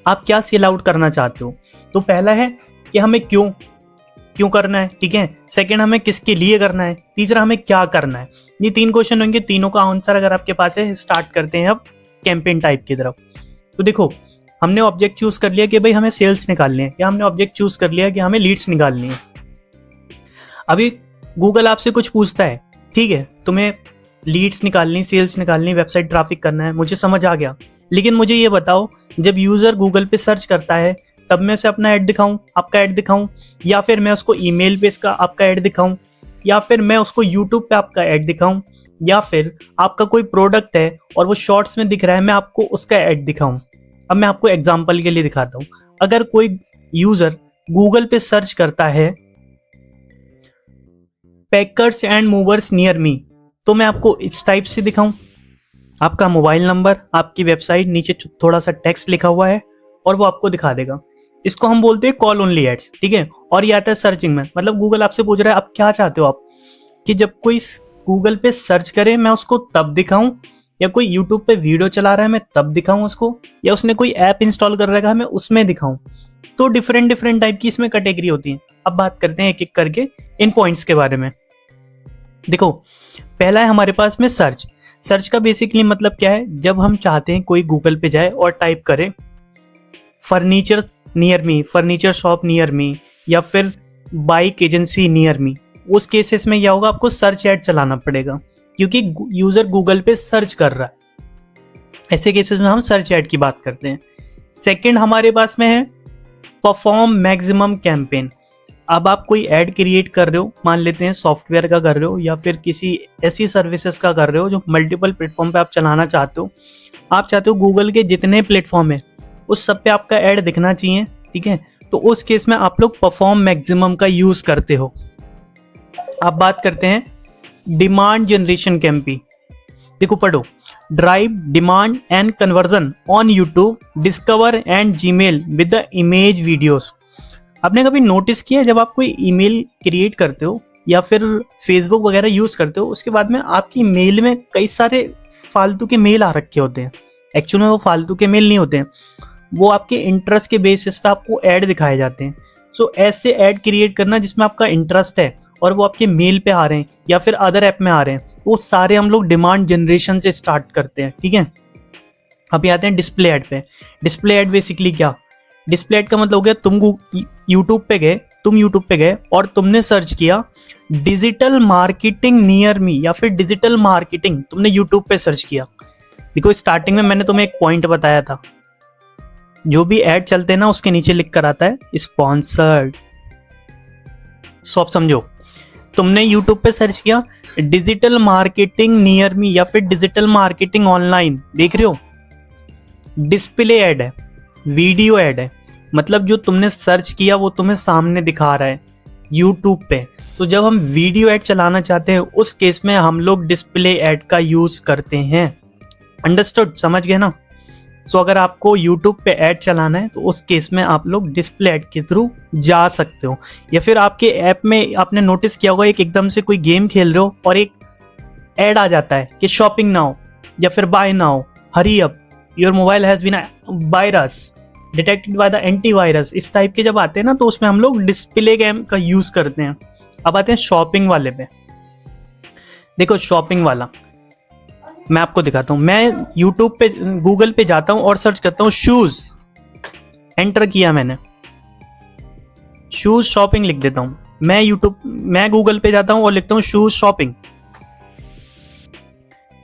आप क्या सेल आउट करना चाहते हो। तो पहला है कि हमें क्यों क्यों करना है, ठीक है, सेकंड हमें किसके लिए करना है, तीसरा हमें क्या करना है। ये 3 क्वेश्चन होंगे, तीनों का आंसर अगर आपके पास है, स्टार्ट करते हैं अब कैंपेन टाइप की तरफ। तो देखो, हमने ऑब्जेक्ट चूज कर लिया कि भाई हमें सेल्स निकालनी है, या हमने ऑब्जेक्ट चूज कर लिया कि हमें लीड्स निकालनी है। अभी गूगल आपसे कुछ पूछता है, ठीक है, तुम्हें लीड्स निकालनी, सेल्स निकालनी, वेबसाइट ट्रैफिक करना है, मुझे समझ आ गया, लेकिन मुझे ये बताओ, जब यूजर गूगल पे सर्च करता है तब मैं उसे अपना ऐड दिखाऊं, आपका ऐड दिखाऊं, या फिर मैं उसको ईमेल पे इसका आपका ऐड दिखाऊं, या फिर मैं उसको यूट्यूब पे आपका ऐड दिखाऊं, या फिर आपका कोई प्रोडक्ट है और वो शॉर्ट्स में दिख रहा है, मैं आपको उसका ऐड दिखाऊं। अब मैं आपको एग्जांपल के लिए दिखाता हूं। अगर कोई यूजर गूगल पे सर्च करता है packers and movers near me, तो मैं आपको इस टाइप से दिखाऊं, आपका मोबाइल नंबर, आपकी वेबसाइट, नीचे थोड़ा सा टेक्स्ट लिखा हुआ है और वो आपको दिखा देगा। इसको हम बोलते हैं कॉल ओनली एड्स, ठीक है। और ये आता है सर्चिंग में, मतलब गूगल आपसे पूछ रहा है अब क्या चाहते हो आप, कि जब कोई गूगल पे सर्च करे मैं उसको तब दिखाऊं, या कोई यूट्यूब पे वीडियो चला रहा है मैं तब दिखाऊं उसको, या उसने कोई ऐप इंस्टॉल कर रखा है मैं उसमें दिखाऊं। तो डिफरेंट डिफरेंट टाइप की इसमें कैटेगरी होती है। अब बात करते हैं एक एक करके इन पॉइंट्स के बारे में। देखो, पहला है हमारे पास में सर्च। सर्च का बेसिकली मतलब क्या है, जब हम चाहते हैं कोई गूगल पे जाए और टाइप करे furniture near me, furniture shop near me, या फिर बाइक एजेंसी नियर मी, उस केसेस में क्या होगा, आपको सर्च ऐड चलाना पड़ेगा, क्योंकि यूजर गूगल पे सर्च कर रहा है। ऐसे केसेस में हम सर्च ऐड की बात करते हैं। सेकंड हमारे पास में है परफॉर्म मैक्सिमम कैंपेन। अब आप कोई ऐड क्रिएट कर रहे हो, मान लेते हैं सॉफ्टवेयर का कर रहे हो, या फिर किसी ऐसी सर्विसेज का कर रहे हो जो मल्टीपल प्लेटफॉर्म पे आप चलाना चाहते हो। आप चाहते हो गूगल के जितने प्लेटफॉर्म है उस सब पे आपका ऐड दिखना चाहिए, ठीक है। तो उस केस में आप लोग परफॉर्म मैक्सिमम का यूज करते हो। अब बात करते हैं डिमांड जनरेशन कैंपेन। देखो, पढ़ो, drive demand and conversion on YouTube, discover and Gmail with the image videos. आपने कभी नोटिस किया, जब आप कोई ईमेल क्रिएट करते हो या फिर फेसबुक वगैरह यूज करते हो, उसके बाद में आपकी मेल में कई सारे फालतू के मेल आ रखे होते हैं। एक्चुअल में वो फालतू के मेल नहीं होते हैं, वो आपके इंटरेस्ट के बेसिस पे आपको ऐड दिखाए जाते हैं। सो ऐसे ऐड क्रिएट करना जिसमें आपका इंटरेस्ट है और वो आपके मेल पे आ रहे हैं या फिर अदर ऐप में आ रहे हैं, वो सारे हम लोग डिमांड जनरेशन से स्टार्ट करते हैं, ठीक है। अभी आते हैं डिस्प्ले ऐड पे। डिस्प्ले ऐड बेसिकली क्या, डिस्प्ले ऐड का मतलब हो गया, तुम यूट्यूब पे गए और तुमने सर्च किया डिजिटल मार्केटिंग नियर मी, या फिर डिजिटल मार्केटिंग तुमने यूट्यूब पे सर्च किया। देखो, स्टार्टिंग में मैंने तुम्हें एक पॉइंट बताया था, जो भी ऐड चलते हैं ना उसके नीचे लिख कर आता है स्पॉन्सर्ड। सो आप समझो, तुमने यूट्यूब पे सर्च किया डिजिटल मार्केटिंग नियर मी या फिर डिजिटल मार्केटिंग ऑनलाइन, देख रहे हो, डिस्प्ले ऐड है, वीडियो ऐड है, मतलब जो तुमने सर्च किया वो तुम्हें सामने दिखा रहा है यूट्यूब पे। तो जब हम वीडियो ऐड चलाना चाहते हैं उस केस में हम लोग डिस्प्ले ऐड का यूज करते हैं। अंडरस्टूड, समझ गए ना। सो अगर आपको यूट्यूब पे ऐड चलाना है तो उस केस में आप लोग डिस्प्ले ऐड के थ्रू जा सकते हो। या फिर आपके ऐप में आपने नोटिस किया होगा, एक एकदम से कोई गेम खेल रहे हो और एक ऐड आ जाता है कि शॉपिंग नाउ या फिर buy now, hurry up, your mobile has been virus detected by the antivirus. इस टाइप के जब आते हैं ना तो उसमें हम लोग डिस्प्ले गेम का यूज करते हैं। अब आते हैं शॉपिंग वाले पे। देखो, शॉपिंग वाला मैं आपको दिखाता हूं। मैं यूट्यूब पे, गूगल पे जाता हूं और सर्च करता हूं शूज, एंटर किया मैंने, शूज शॉपिंग लिख देता हूं। मैं गूगल पे जाता हूं और लिखता हूं शूज शॉपिंग,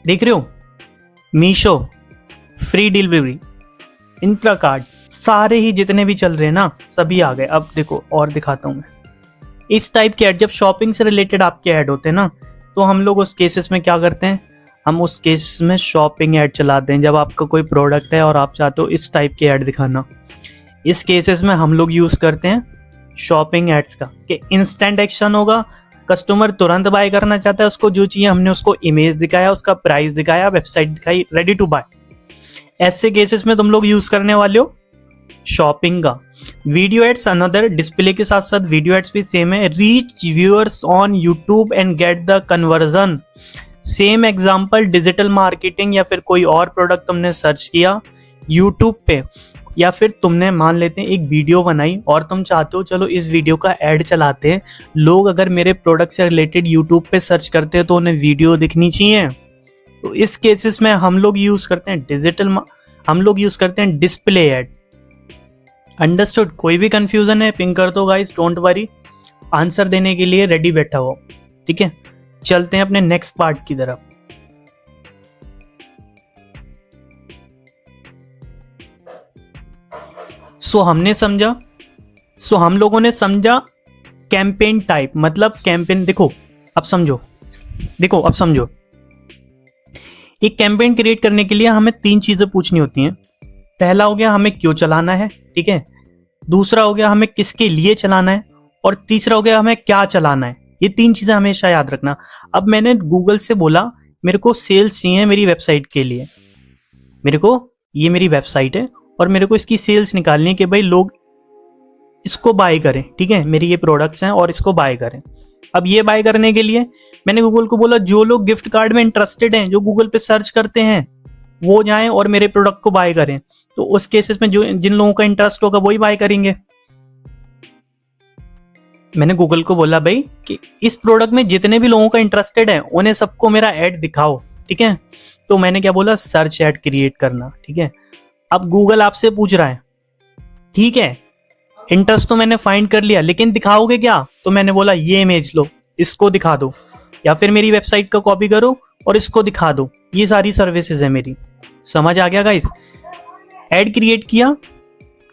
देख रहे हो, मीशो, फ्री डिलीवरी, इंस्टाकार्ट, सारे ही जितने भी चल रहे हैं ना सभी आ गए। अब देखो और दिखाता हूं मैं, इस टाइप के ऐड, जब शॉपिंग से रिलेटेड आपके ऐड होते हैं ना तो हम लोग उस केसेस में क्या करते हैं, हम उस केस में शॉपिंग ऐड चलाते हैं। जब आपका कोई प्रोडक्ट है और आप चाहते हो इस टाइप के ऐड दिखाना, इस केसेस में हम लोग यूज करते हैं शॉपिंग एड्स का, कि इंस्टेंट एक्शन होगा, कस्टमर तुरंत बाय करना चाहता है, उसको जो चाहिए हमने उसको इमेज दिखाया, उसका प्राइस दिखाया, वेबसाइट दिखाई, रेडी टू बाय। ऐसे केसेस में तुम लोग यूज करने वाले हो शॉपिंग का। वीडियो एड्स अनदर, डिस्प्ले के साथ साथ वीडियो एड्स भी सेम है। Reach viewers on YouTube and get the conversion, same example, digital marketing या फिर कोई और प्रोडक्ट तुमने सर्च किया यूट्यूब पे, या फिर तुमने मान लेते हैं एक वीडियो बनाई और तुम चाहते हो चलो इस वीडियो का ऐड चलाते हैं, लोग अगर मेरे प्रोडक्ट से रिलेटेड यूट्यूब पे सर्च करते हैं तो उन्हें वीडियो दिखनी चाहिए। तो इस केसेस में हम लोग यूज करते हैं हम लोग यूज करते हैं डिस्प्ले ऐड। अंडरस्टूड? कोई भी कंफ्यूजन है पिंग कर दो गाइस, डोंट वरी, आंसर देने के लिए रेडी बैठा हो। ठीक है, चलते हैं अपने नेक्स्ट पार्ट की तरफ। हम लोगों ने समझा कैंपेन टाइप, मतलब कैंपेन। देखो अब समझो, एक कैंपेन क्रिएट करने के लिए हमें 3 चीजें पूछनी होती हैं। पहला हो गया हमें क्यों चलाना है, ठीक है। दूसरा हो गया हमें किसके लिए चलाना है, और तीसरा हो गया हमें क्या चलाना है। ये 3 चीजें हमेशा याद रखना। अब मैंने गूगल से बोला मेरे को सेल्स चाहिए मेरी वेबसाइट के लिए, ये मेरी वेबसाइट है और मेरे को इसकी सेल्स निकालनी है कि भाई लोग इसको बाय करें, ठीक है, मेरी ये प्रोडक्ट्स हैं और इसको बाय करें। अब ये बाय करने के लिए मैंने गूगल को बोला जो लोग गिफ्ट कार्ड में इंटरेस्टेड हैं, जो गूगल पे सर्च करते हैं, वो जाएं और मेरे प्रोडक्ट को बाय करें। तो उस केसेस में जो जिन लोगों का इंटरेस्ट होगा वही बाय करेंगे। मैंने गूगल को बोला भाई कि इस प्रोडक्ट में जितने भी लोगों का इंटरेस्टेड है उन्हें सबको मेरा ऐड दिखाओ, ठीक है। तो मैंने क्या बोला, सर्च ऐड क्रिएट करना, ठीक है। अब गूगल आपसे पूछ रहा है, ठीक है, इंटरेस्ट तो मैंने फाइंड कर लिया, लेकिन दिखाओगे क्या? तो मैंने बोला ये इमेज लो, इसको दिखा दो, या फिर मेरी वेबसाइट का कॉपी करो और इसको दिखा दो। ये सारी सर्विसेज है मेरी। समझ आ गया गाइस? ऐड क्रिएट किया,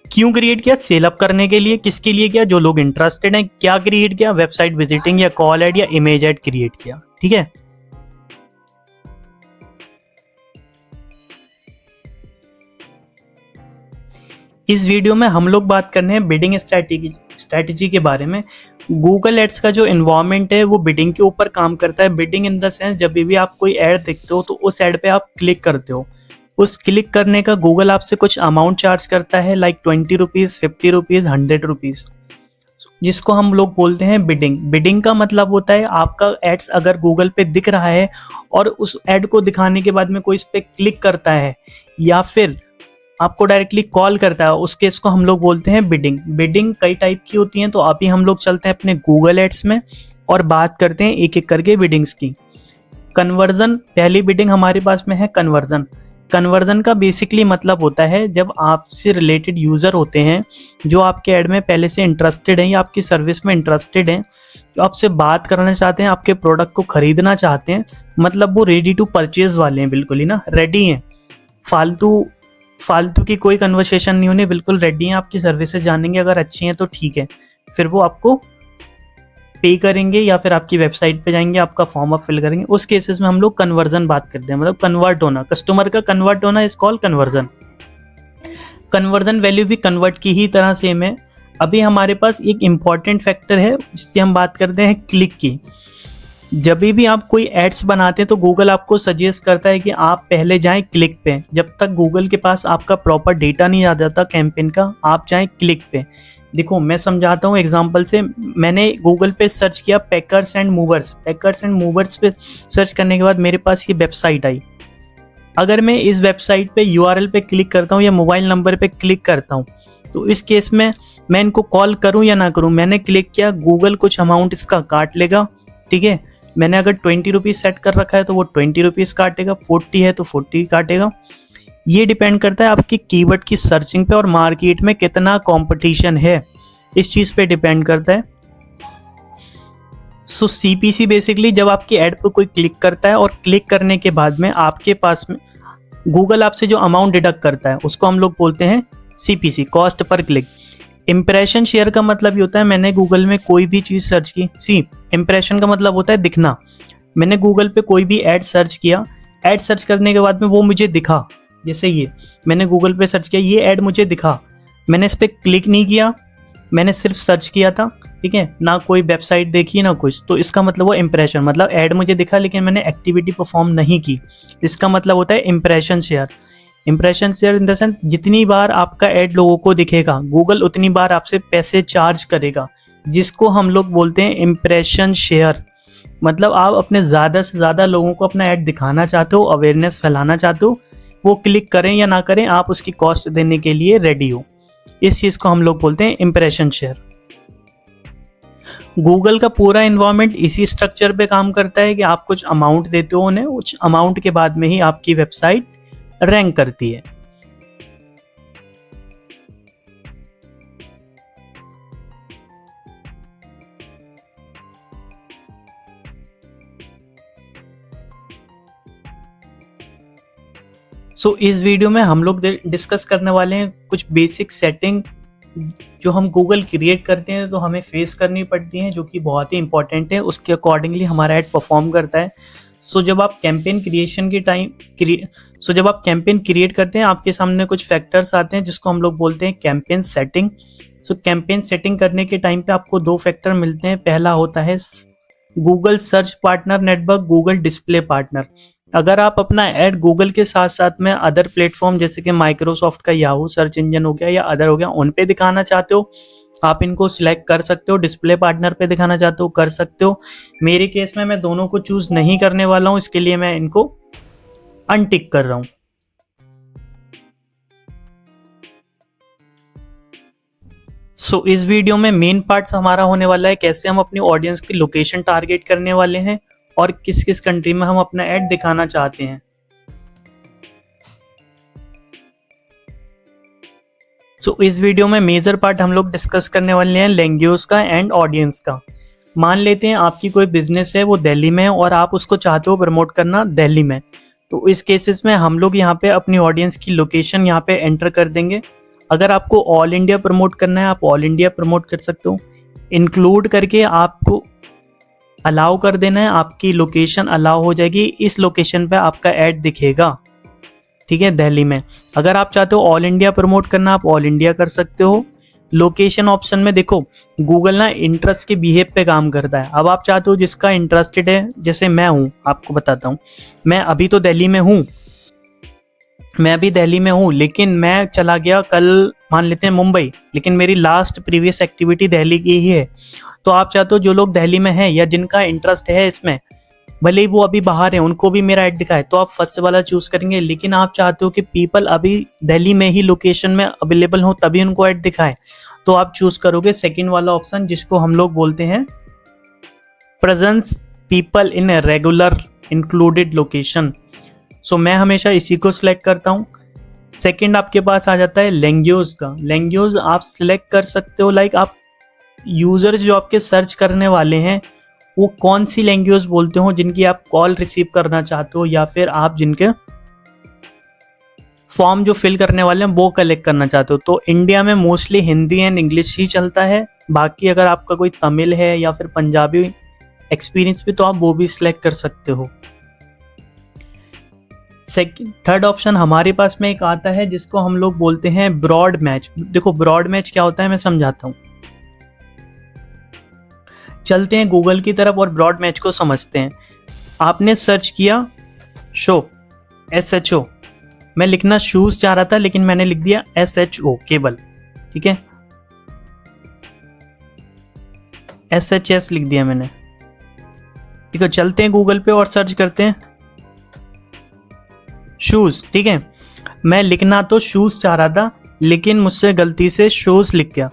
क्यों क्रिएट किया? सेल अप करने के लिए। किसके लिए किया? जो लोग इंटरेस्टेड हैं। क्या क्रिएट किया? वेबसाइट विजिटिंग या कॉल ऐड या इमेज ऐड क्रिएट किया, ठीक है। इस वीडियो में हम लोग बात करने हैं बिडिंग स्ट्रैटेजी के बारे में। गूगल एड्स का जो एनवायरनमेंट है वो बिडिंग के ऊपर काम करता है। बिडिंग इन द सेंस, जब भी आप कोई ऐड देखते हो तो उस ऐड पे आप क्लिक करते हो। उस क्लिक करने का गूगल आपसे कुछ अमाउंट चार्ज करता है, लाइक 20 रुपीज़, 50 रुपीज़, 100 रुपीज़, जिसको हम लोग बोलते हैं बिडिंग। बिडिंग का मतलब होता है आपका एड्स अगर गूगल पे दिख रहा है और उस ऐड को दिखाने के बाद में कोई इस पर क्लिक करता है या फिर आपको डायरेक्टली कॉल करता है, उस केस को हम लोग बोलते हैं बिडिंग। बिडिंग कई टाइप की होती हैं, तो अभी हम लोग चलते हैं अपने गूगल एड्स में और बात करते हैं एक एक करके बिडिंग्स की। कन्वर्जन, पहली बिडिंग हमारे पास में है कन्वर्जन। कन्वर्जन का बेसिकली मतलब होता है जब आपसे रिलेटेड यूज़र होते हैं जो आपके ऐड में पहले से इंटरेस्टेड हैं या आपकी सर्विस में इंटरेस्टेड हैं, जो आपसे बात करना चाहते हैं, आपके प्रोडक्ट को खरीदना चाहते हैं, मतलब वो रेडी टू परचेज वाले हैं, बिल्कुल ही ना रेडी हैं। फालतू की कोई कन्वर्सेशन नहीं होनी, बिल्कुल रेडी हैं, आपकी सर्विसेज जानेंगे, अगर अच्छी हैं तो ठीक है, फिर वो आपको पे करेंगे या फिर आपकी वेबसाइट पे जाएंगे, आपका फॉर्म अप फिल करेंगे। उस केसेस में हम लोग कन्वर्जन बात करते हैं, मतलब कन्वर्ट होना, कस्टमर का कन्वर्ट होना is called conversion. Conversion value भी कन्वर्ट की ही तरह सेम है। अभी हमारे पास एक इम्पॉर्टेंट फैक्टर है जिसकी हम बात करते हैं क्लिक की। जब भी आप कोई एड्स बनाते हैं तो गूगल आपको सजेस्ट करता है कि आप पहले जाएं क्लिक पे। जब तक गूगल के पास आपका प्रॉपर डेटा नहीं आ जाता कैंपेन का, आप जाएं क्लिक पे। देखो मैं समझाता हूँ एग्जांपल से। मैंने गूगल पे सर्च किया पैकर्स एंड मूवर्स पे सर्च करने के बाद मेरे पास ये वेबसाइट आई। अगर मैं इस वेबसाइट पे यूआरएल पे क्लिक करता हूँ या मोबाइल नंबर पे क्लिक करता हूँ, तो इस केस में मैं इनको कॉल करूँ या ना करूँ, मैंने क्लिक किया, गूगल कुछ अमाउंट इसका काट लेगा, ठीक है। मैंने अगर 20 रुपीज़ सेट कर रखा है तो वो 20 रुपीज़ काटेगा, 40 है तो 40 काटेगा। ये डिपेंड करता है आपकी कीवर्ड की सर्चिंग पे और मार्केट में कितना कंपटीशन है, इस चीज़ पे डिपेंड करता है। सो सीपीसी बेसिकली जब आपकी ऐड पर कोई क्लिक करता है और क्लिक करने के बाद में आपके पास में गूगल आपसे जो अमाउंट डिडक्ट करता है उसको हम लोग बोलते हैं CPC, cost per click. Impression share का मतलब ये होता है, मैंने गूगल में कोई भी चीज़ सर्च की, इंप्रेशन का मतलब होता है दिखना। मैंने गूगल पे कोई भी ऐड सर्च किया, ऐड सर्च करने के बाद में वो मुझे दिखा, जैसे ये मैंने गूगल पे सर्च किया, ये ऐड मुझे दिखा, मैंने इस पर क्लिक नहीं किया, मैंने सिर्फ सर्च किया था, ठीक है, ना कोई वेबसाइट देखी ना कुछ, तो इसका मतलब वो इंप्रेशन, मतलब ऐड मुझे दिखा लेकिन मैंने एक्टिविटी परफॉर्म नहीं की, इसका मतलब होता है impression share. Impression share in the sense जितनी बार आपका ऐड लोगों को दिखेगा गूगल उतनी बार आपसे पैसे चार्ज करेगा, जिसको हम लोग बोलते हैं इंप्रेशन शेयर। मतलब आप अपने ज़्यादा से ज़्यादा लोगों को अपना ऐड दिखाना चाहते हो, अवेयरनेस फैलाना चाहते हो, वो क्लिक करें या ना करें, आप उसकी कॉस्ट देने के लिए रेडी हो। इस चीज़ को हम लोग बोलते हैं इम्प्रेशन शेयर। गूगल का पूरा इन्वायरमेंट इसी स्ट्रक्चर पे काम करता है कि आप कुछ अमाउंट देते हो उन्हें, उस अमाउंट के बाद में ही आपकी वेबसाइट रैंक करती है। इस वीडियो में हम लोग डिस्कस करने वाले हैं कुछ बेसिक सेटिंग जो हम गूगल क्रिएट करते हैं तो हमें फेस करनी पड़ती हैं, जो कि बहुत ही इंपॉर्टेंट है, उसके अकॉर्डिंगली हमारा ऐड परफॉर्म करता है। जब आप कैंपेन क्रिएट करते हैं, आपके सामने कुछ फैक्टर्स आते हैं जिसको हम लोग बोलते हैं कैंपेन सेटिंग। कैंपेन सेटिंग करने के टाइम पे आपको दो फैक्टर मिलते हैं। पहला होता है Google search partner network, Google display partner. अगर आप अपना ऐड गूगल के साथ साथ में अदर प्लेटफॉर्म जैसे कि माइक्रोसॉफ्ट का याहू सर्च इंजन हो गया या अदर हो गया, उन पे दिखाना चाहते हो, आप इनको सिलेक्ट कर सकते हो। डिस्प्ले पार्टनर पे दिखाना चाहते हो, कर सकते हो। मेरे केस में मैं दोनों को चूज नहीं करने वाला हूं, इसके लिए मैं इनको अनटिक कर रहा हूं। इस वीडियो में मेन पार्ट्स हमारा होने वाला है कैसे हम अपनी ऑडियंस की लोकेशन टारगेट करने वाले हैं और किस किस कंट्री में हम अपना ऐड दिखाना चाहते हैं। इस वीडियो में मेजर पार्ट हम लोग डिस्कस करने वाले हैं लैंग्वेज का एंड ऑडियंस का। मान लेते हैं आपकी कोई बिजनेस है वो दिल्ली में है और आप उसको चाहते हो प्रमोट करना दिल्ली में, तो इस केसेस में हम लोग यहाँ पे अपनी ऑडियंस की लोकेशन यहाँ पे एंटर कर देंगे। अगर आपको ऑल इंडिया प्रमोट करना है, आप ऑल इंडिया प्रमोट कर सकते हो। इंक्लूड करके आपको अलाउ कर देना है, आपकी लोकेशन अलाउ हो जाएगी, इस लोकेशन पे आपका ऐड दिखेगा, ठीक है, दिल्ली में। अगर आप चाहते हो ऑल इंडिया प्रमोट करना, आप ऑल इंडिया कर सकते हो। लोकेशन ऑप्शन में देखो गूगल ना इंटरेस्ट के बिहेव पे काम करता है। अब आप चाहते हो जिसका इंटरेस्टेड है, जैसे मैं हूँ, आपको बताता हूँ, मैं अभी तो दिल्ली में हूँ, लेकिन मैं चला गया कल, मान लेते हैं मुंबई, लेकिन मेरी लास्ट प्रीवियस एक्टिविटी दिल्ली की ही है। तो आप चाहते हो जो लोग दिल्ली में हैं या जिनका इंटरेस्ट है इसमें, भले ही वो अभी बाहर है, उनको भी मेरा ऐड दिखाए, तो आप फर्स्ट वाला चूज करेंगे। लेकिन आप चाहते हो कि पीपल अभी दिल्ली में ही लोकेशन में अवेलेबल हो तभी उनको ऐड दिखाए, तो आप चूज करोगे सेकंड वाला ऑप्शन जिसको हम लोग बोलते हैं presence people in regular included location. मैं हमेशा इसी को सिलेक्ट करता हूँ। सेकंड आपके पास आ जाता है लैंग्वेज का। लैंग्वेज आप सिलेक्ट कर सकते हो, लाइक आप यूजर्स जो आपके सर्च करने वाले हैं वो कौन सी लैंग्वेज बोलते हो, जिनकी आप कॉल रिसीव करना चाहते हो, या फिर आप जिनके फॉर्म जो फिल करने वाले हैं वो कलेक्ट करना चाहते हो। तो इंडिया में मोस्टली हिंदी एंड इंग्लिश ही चलता है। बाकी अगर आपका कोई तमिल है या फिर पंजाबी एक्सपीरियंस भी, तो आप वो भी सिलेक्ट कर सकते हो। थर्ड ऑप्शन हमारे पास में एक आता है जिसको हम लोग बोलते हैं ब्रॉड मैच। देखो ब्रॉड मैच क्या होता है मैं समझाता हूँ। चलते हैं गूगल की तरफ और ब्रॉड मैच को समझते हैं। आपने सर्च किया शो, SHO, मैं लिखना शूज चाह रहा था लेकिन मैंने लिख दिया SHO केबल, ठीक है, SHS लिख दिया मैंने। ठीक है, चलते हैं गूगल पे और सर्च करते हैं शूज, ठीक है। मैं लिखना तो शूज चाह रहा था लेकिन मुझसे गलती से शूज लिख गया,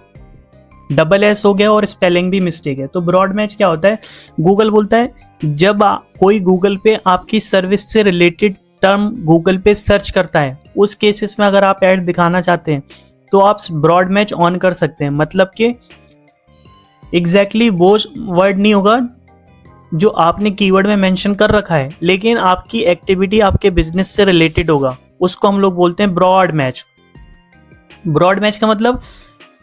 डबल S हो गया और स्पेलिंग भी मिस्टेक है। तो ब्रॉड मैच क्या होता है, गूगल बोलता है जब कोई गूगल पे आपकी सर्विस से रिलेटेड टर्म गूगल पे सर्च करता है, उस केसेस में अगर आप ऐड दिखाना चाहते हैं तो आप ब्रॉड मैच ऑन कर सकते हैं। मतलब कि एग्जैक्टली वो वर्ड नहीं होगा जो आपने कीवर्ड में मेंशन कर रखा है, लेकिन आपकी एक्टिविटी आपके बिजनेस से रिलेटेड होगा, उसको हम लोग बोलते हैं ब्रॉड मैच। ब्रॉड मैच का मतलब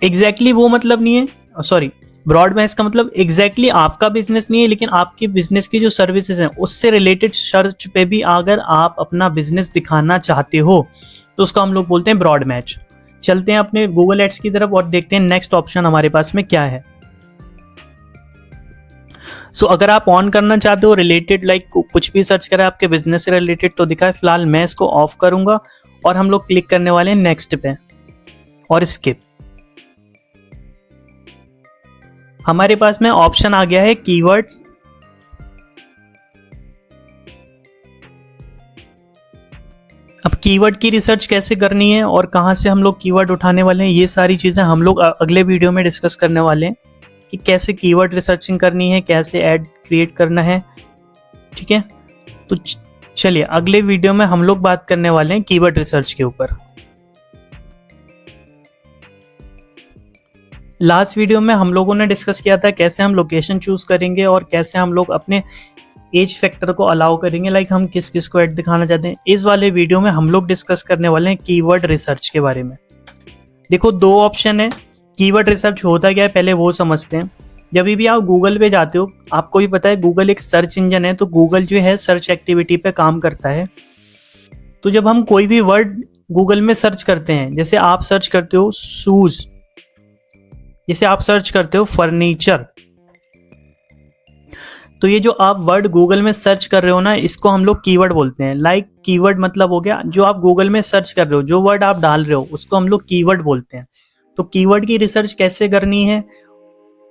एग्जैक्टली वो मतलब नहीं है, सॉरी, ब्रॉड मैच का मतलब एग्जैक्टली आपका बिजनेस नहीं है, लेकिन आपके बिजनेस की जो सर्विसेज हैं उससे रिलेटेड सर्च पे भी अगर आप अपना बिजनेस दिखाना चाहते हो तो उसको हम लोग बोलते हैं ब्रॉड मैच। चलते हैं अपने गूगल एड्स की तरफ और देखते हैं नेक्स्ट ऑप्शन हमारे पास में क्या है। अगर आप ऑन करना चाहते हो रिलेटेड, लाइक कुछ भी सर्च करें आपके बिजनेस से रिलेटेड तो दिखाए। फिलहाल मैं इसको ऑफ करूंगा और हम लोग क्लिक करने वाले हैं नेक्स्ट पे और स्किप। हमारे पास में ऑप्शन आ गया है कीवर्ड्स, अब कीवर्ड की रिसर्च कैसे करनी है और कहाँ से हम लोग कीवर्ड उठाने वाले हैं, ये सारी चीज़ें हम लोग अगले वीडियो में डिस्कस करने वाले हैं कि कैसे कीवर्ड रिसर्चिंग करनी है, कैसे ऐड क्रिएट करना है। ठीक है, तो चलिए अगले वीडियो में हम लोग बात करने वाले हैं कीवर्ड रिसर्च के ऊपर। लास्ट वीडियो में हम लोगों ने डिस्कस किया था कैसे हम लोकेशन चूज करेंगे और कैसे हम लोग अपने एज फैक्टर को अलाउ करेंगे, लाइक हम किस किस को ऐड दिखाना चाहते हैं। इस वाले वीडियो में हम लोग डिस्कस करने वाले हैं कीवर्ड रिसर्च के बारे में। देखो, दो ऑप्शन है। कीवर्ड रिसर्च होता क्या है पहले वो समझते हैं। जब भी आप गूगल पे जाते हो, आपको भी पता है गूगल एक सर्च इंजन है, तो गूगल जो है सर्च एक्टिविटी पे काम करता है। तो जब हम कोई भी वर्ड गूगल में सर्च करते हैं, जैसे आप सर्च करते हो शूज, जैसे आप सर्च करते हो फर्नीचर, तो ये जो आप वर्ड गूगल में सर्च कर रहे हो ना, इसको हम लोग कीवर्ड बोलते हैं। लाइक कीवर्ड मतलब हो गया जो आप गूगल में सर्च कर रहे हो, जो वर्ड आप डाल रहे हो उसको हम लोग कीवर्ड बोलते हैं। तो कीवर्ड की रिसर्च कैसे करनी है,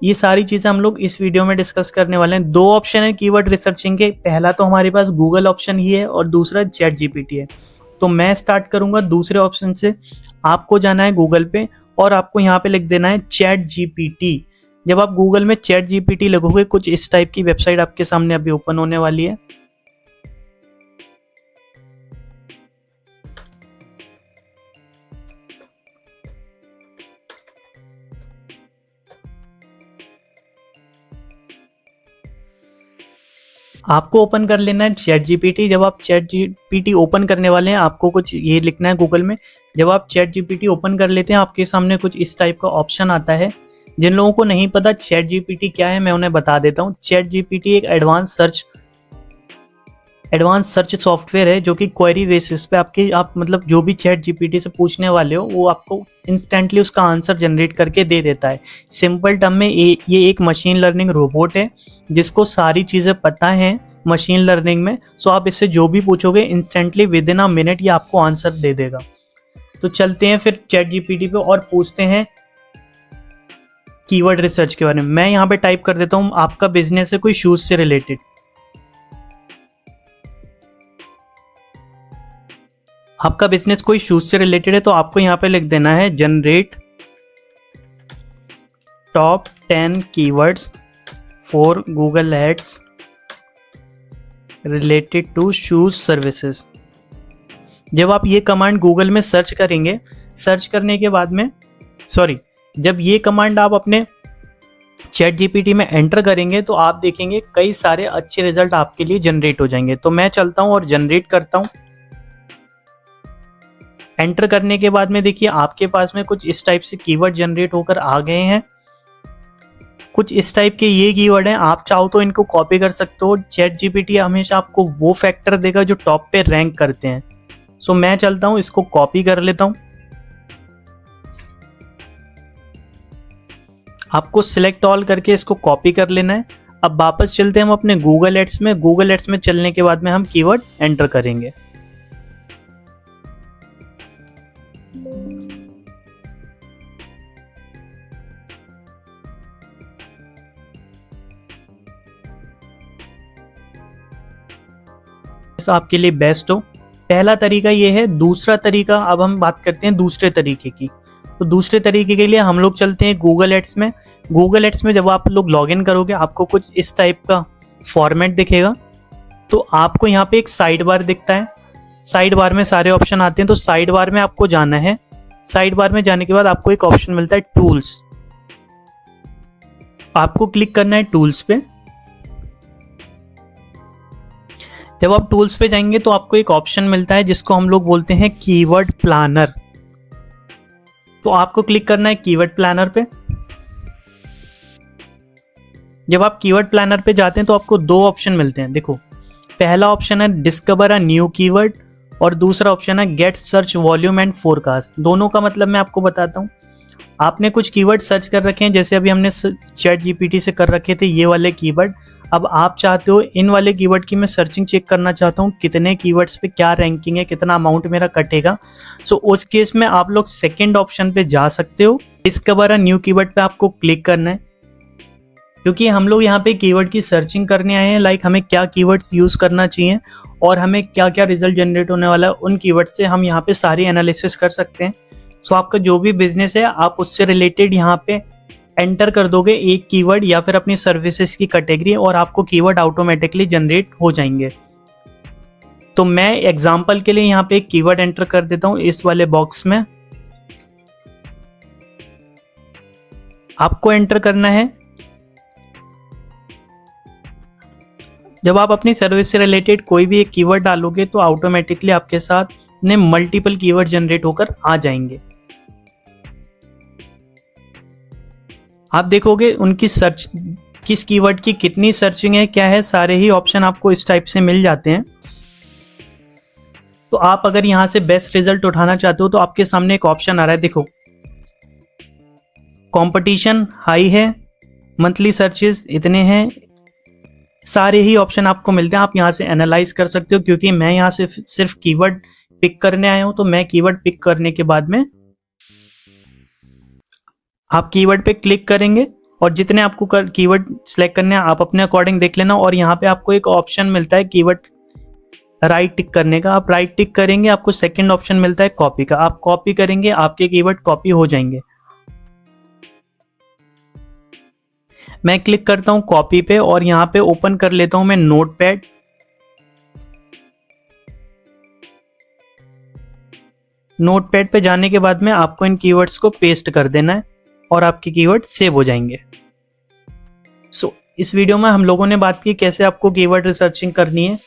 ये सारी चीजें हम लोग इस वीडियो में डिस्कस करने वाले हैं। दो ऑप्शन है कीवर्ड रिसर्चिंग के, पहला तो हमारे पास गूगल ऑप्शन ही है और दूसरा चैट जीपीटी है। तो मैं स्टार्ट करूंगा दूसरे ऑप्शन से। आपको जाना है गूगल पे और आपको यहाँ पे लिख देना है चैट जीपीटी। जब आप गूगल में चैट जीपीटी लिखोगे, कुछ इस टाइप की वेबसाइट आपके सामने अभी ओपन होने वाली है। आपको ओपन कर लेना है चैट जीपीटी। जब आप चैट जीपीटी ओपन करने वाले हैं, आपको कुछ ये लिखना है गूगल में। जब आप चैट जीपीटी ओपन कर लेते हैं, आपके सामने कुछ इस टाइप का ऑप्शन आता है। जिन लोगों को नहीं पता चैट जीपीटी क्या है, मैं उन्हें बता देता हूँ। चैट जीपीटी एक एडवांस सर्च सॉफ्टवेयर है जो कि क्वेरी बेसिस पे आप मतलब जो भी चैट जीपीटी से पूछने वाले हो, वो आपको इंस्टेंटली उसका आंसर जनरेट करके दे देता है। सिंपल टर्म में ये एक मशीन लर्निंग रोबोट है जिसको सारी चीज़ें पता हैं मशीन लर्निंग में। सो आप इससे जो भी पूछोगे instantly with in a minute ये आपको आंसर दे देगा। तो चलते हैं फिर चैट जीपीटी पे और पूछते हैं कीवर्ड रिसर्च के बारे में। मैं यहाँ पे टाइप कर देता हूँ आपका बिजनेस है कोई शूज से रिलेटेड। आपका बिजनेस कोई शूज से रिलेटेड है, तो आपको यहाँ पे लिख देना है generate top 10 keywords for Google ads related to shoes services. जब आप ये कमांड गूगल में सर्च करेंगे, सर्च करने के बाद में जब ये कमांड आप अपने चैट जीपीटी में एंटर करेंगे, तो आप देखेंगे कई सारे अच्छे रिजल्ट आपके लिए जनरेट हो जाएंगे। तो मैं चलता हूं और जनरेट करता हूं। एंटर करने के बाद में देखिए आपके पास में कुछ इस टाइप से कीवर्ड जनरेट होकर आ गए हैं। कुछ इस टाइप के ये कीवर्ड हैं। आप चाहो तो इनको कॉपी कर सकते हो। चैट जीपीटी हमेशा आपको वो फैक्टर देगा जो टॉप पे रैंक करते हैं। सो मैं चलता हूं, इसको कॉपी कर लेता हूं। आपको सिलेक्ट ऑल करके इसको कॉपी कर लेना है। अब वापस चलते हैं हम अपने गूगल एड्स में। गूगल एड्स में चलने के बाद में हम कीवर्ड एंटर करेंगे। आपके लिए बेस्ट हो। पहला तरीका ये है। दूसरा तरीका, अब हम बात करते हैं दूसरे तरीके की। तो दूसरे तरीके के लिए हम लोग चलते हैं गूगल एड्स में। गूगल एड्स में जब आप लोग लॉगिन करोगे, आपको कुछ इस टाइप का फॉर्मेट दिखेगा। तो आपको यहाँ पे एक साइड बार दिखता है। साइड बार में सारे ऑप्शन आते हैं, तो साइड बार में आपको जाना है। साइड बार में जाने के बाद आपको एक ऑप्शन मिलता है टूल्स। आपको क्लिक करना है टूल्स पे। जब आप टूल्स पे जाएंगे तो आपको एक ऑप्शन मिलता है जिसको हम लोग बोलते हैं कीवर्ड प्लानर। तो आपको क्लिक करना है कीवर्ड प्लानर पे। जब आप कीवर्ड प्लानर पे जाते हैं तो आपको दो ऑप्शन मिलते हैं। देखो, पहला ऑप्शन है डिस्कवर अ न्यू कीवर्ड और दूसरा ऑप्शन है get search volume and forecast. दोनों का मतलब मैं आपको बताता हूँ। आपने कुछ कीवर्ड सर्च कर रखे हैं, जैसे अभी हमने चैट जीपीटी से कर रखे थे ये वाले कीवर्ड। अब आप चाहते हो इन वाले कीवर्ड की मैं सर्चिंग चेक करना चाहता हूँ, कितने कीवर्ड्स पे क्या रैंकिंग है, कितना अमाउंट मेरा कटेगा। सो उस केस में आप लोग सेकेंड ऑप्शन पे जा सकते हो। डिस्कवर अ न्यू कीवर्ड पे आपको क्लिक करना है। क्योंकि हम लोग यहाँ पे कीवर्ड की सर्चिंग करने आए हैं, लाइक हमें क्या कीवर्ड्स यूज़ करना चाहिए और हमें क्या क्या रिजल्ट जनरेट होने वाला है, उन कीवर्ड से हम यहाँ पे सारी एनालिसिस कर सकते हैं। सो आपका जो भी बिजनेस है आप उससे रिलेटेड यहाँ पे एंटर कर दोगे एक कीवर्ड या फिर अपनी सर्विसेज की कैटेगरी और आपको कीवर्ड ऑटोमेटिकली जनरेट हो जाएंगे। तो मैं एग्जांपल के लिए यहाँ पे एक कीवर्ड एंटर कर देता हूँ इस वाले बॉक्स में। आपको एंटर करना है, जब आप अपनी सर्विस से रिलेटेड कोई भी एक कीवर्ड डालोगे तो ऑटोमेटिकली आपके साथ ने मल्टीपल कीवर्ड जनरेट होकर आ जाएंगे। आप देखोगे उनकी सर्च किस कीवर्ड की कितनी सर्चिंग है, क्या है, सारे ही ऑप्शन आपको इस टाइप से मिल जाते हैं। तो आप अगर यहां से बेस्ट रिजल्ट उठाना चाहते हो तो आपके सामने एक ऑप्शन आ रहा है, देखो कंपटीशन हाई है, मंथली सर्चेस इतने हैं, सारे ही ऑप्शन आपको मिलते हैं। आप यहां से एनालाइज कर सकते हो। क्योंकि मैं यहां से सिर्फ कीवर्ड पिक करने आया हूं तो मैं कीवर्ड पिक करने के बाद में आप कीवर्ड पे क्लिक करेंगे और जितने आपको कीवर्ड सिलेक्ट करने हैं आप अपने अकॉर्डिंग देख लेना। और यहाँ पे आपको एक ऑप्शन मिलता है कीवर्ड राइट टिक करने का, आप राइट टिक करेंगे, आपको सेकंड ऑप्शन मिलता है कॉपी का, आप कॉपी करेंगे, आपके कीवर्ड कॉपी हो जाएंगे। मैं क्लिक करता हूं कॉपी पे और यहाँ पे ओपन कर लेता हूं मैं नोटपैड। नोटपैड पे जाने के बाद में आपको इन कीवर्ड्स को पेस्ट कर देना है और आपके कीवर्ड सेव हो जाएंगे। सो इस वीडियो में हम लोगों ने बात की कैसे आपको कीवर्ड रिसर्चिंग करनी है।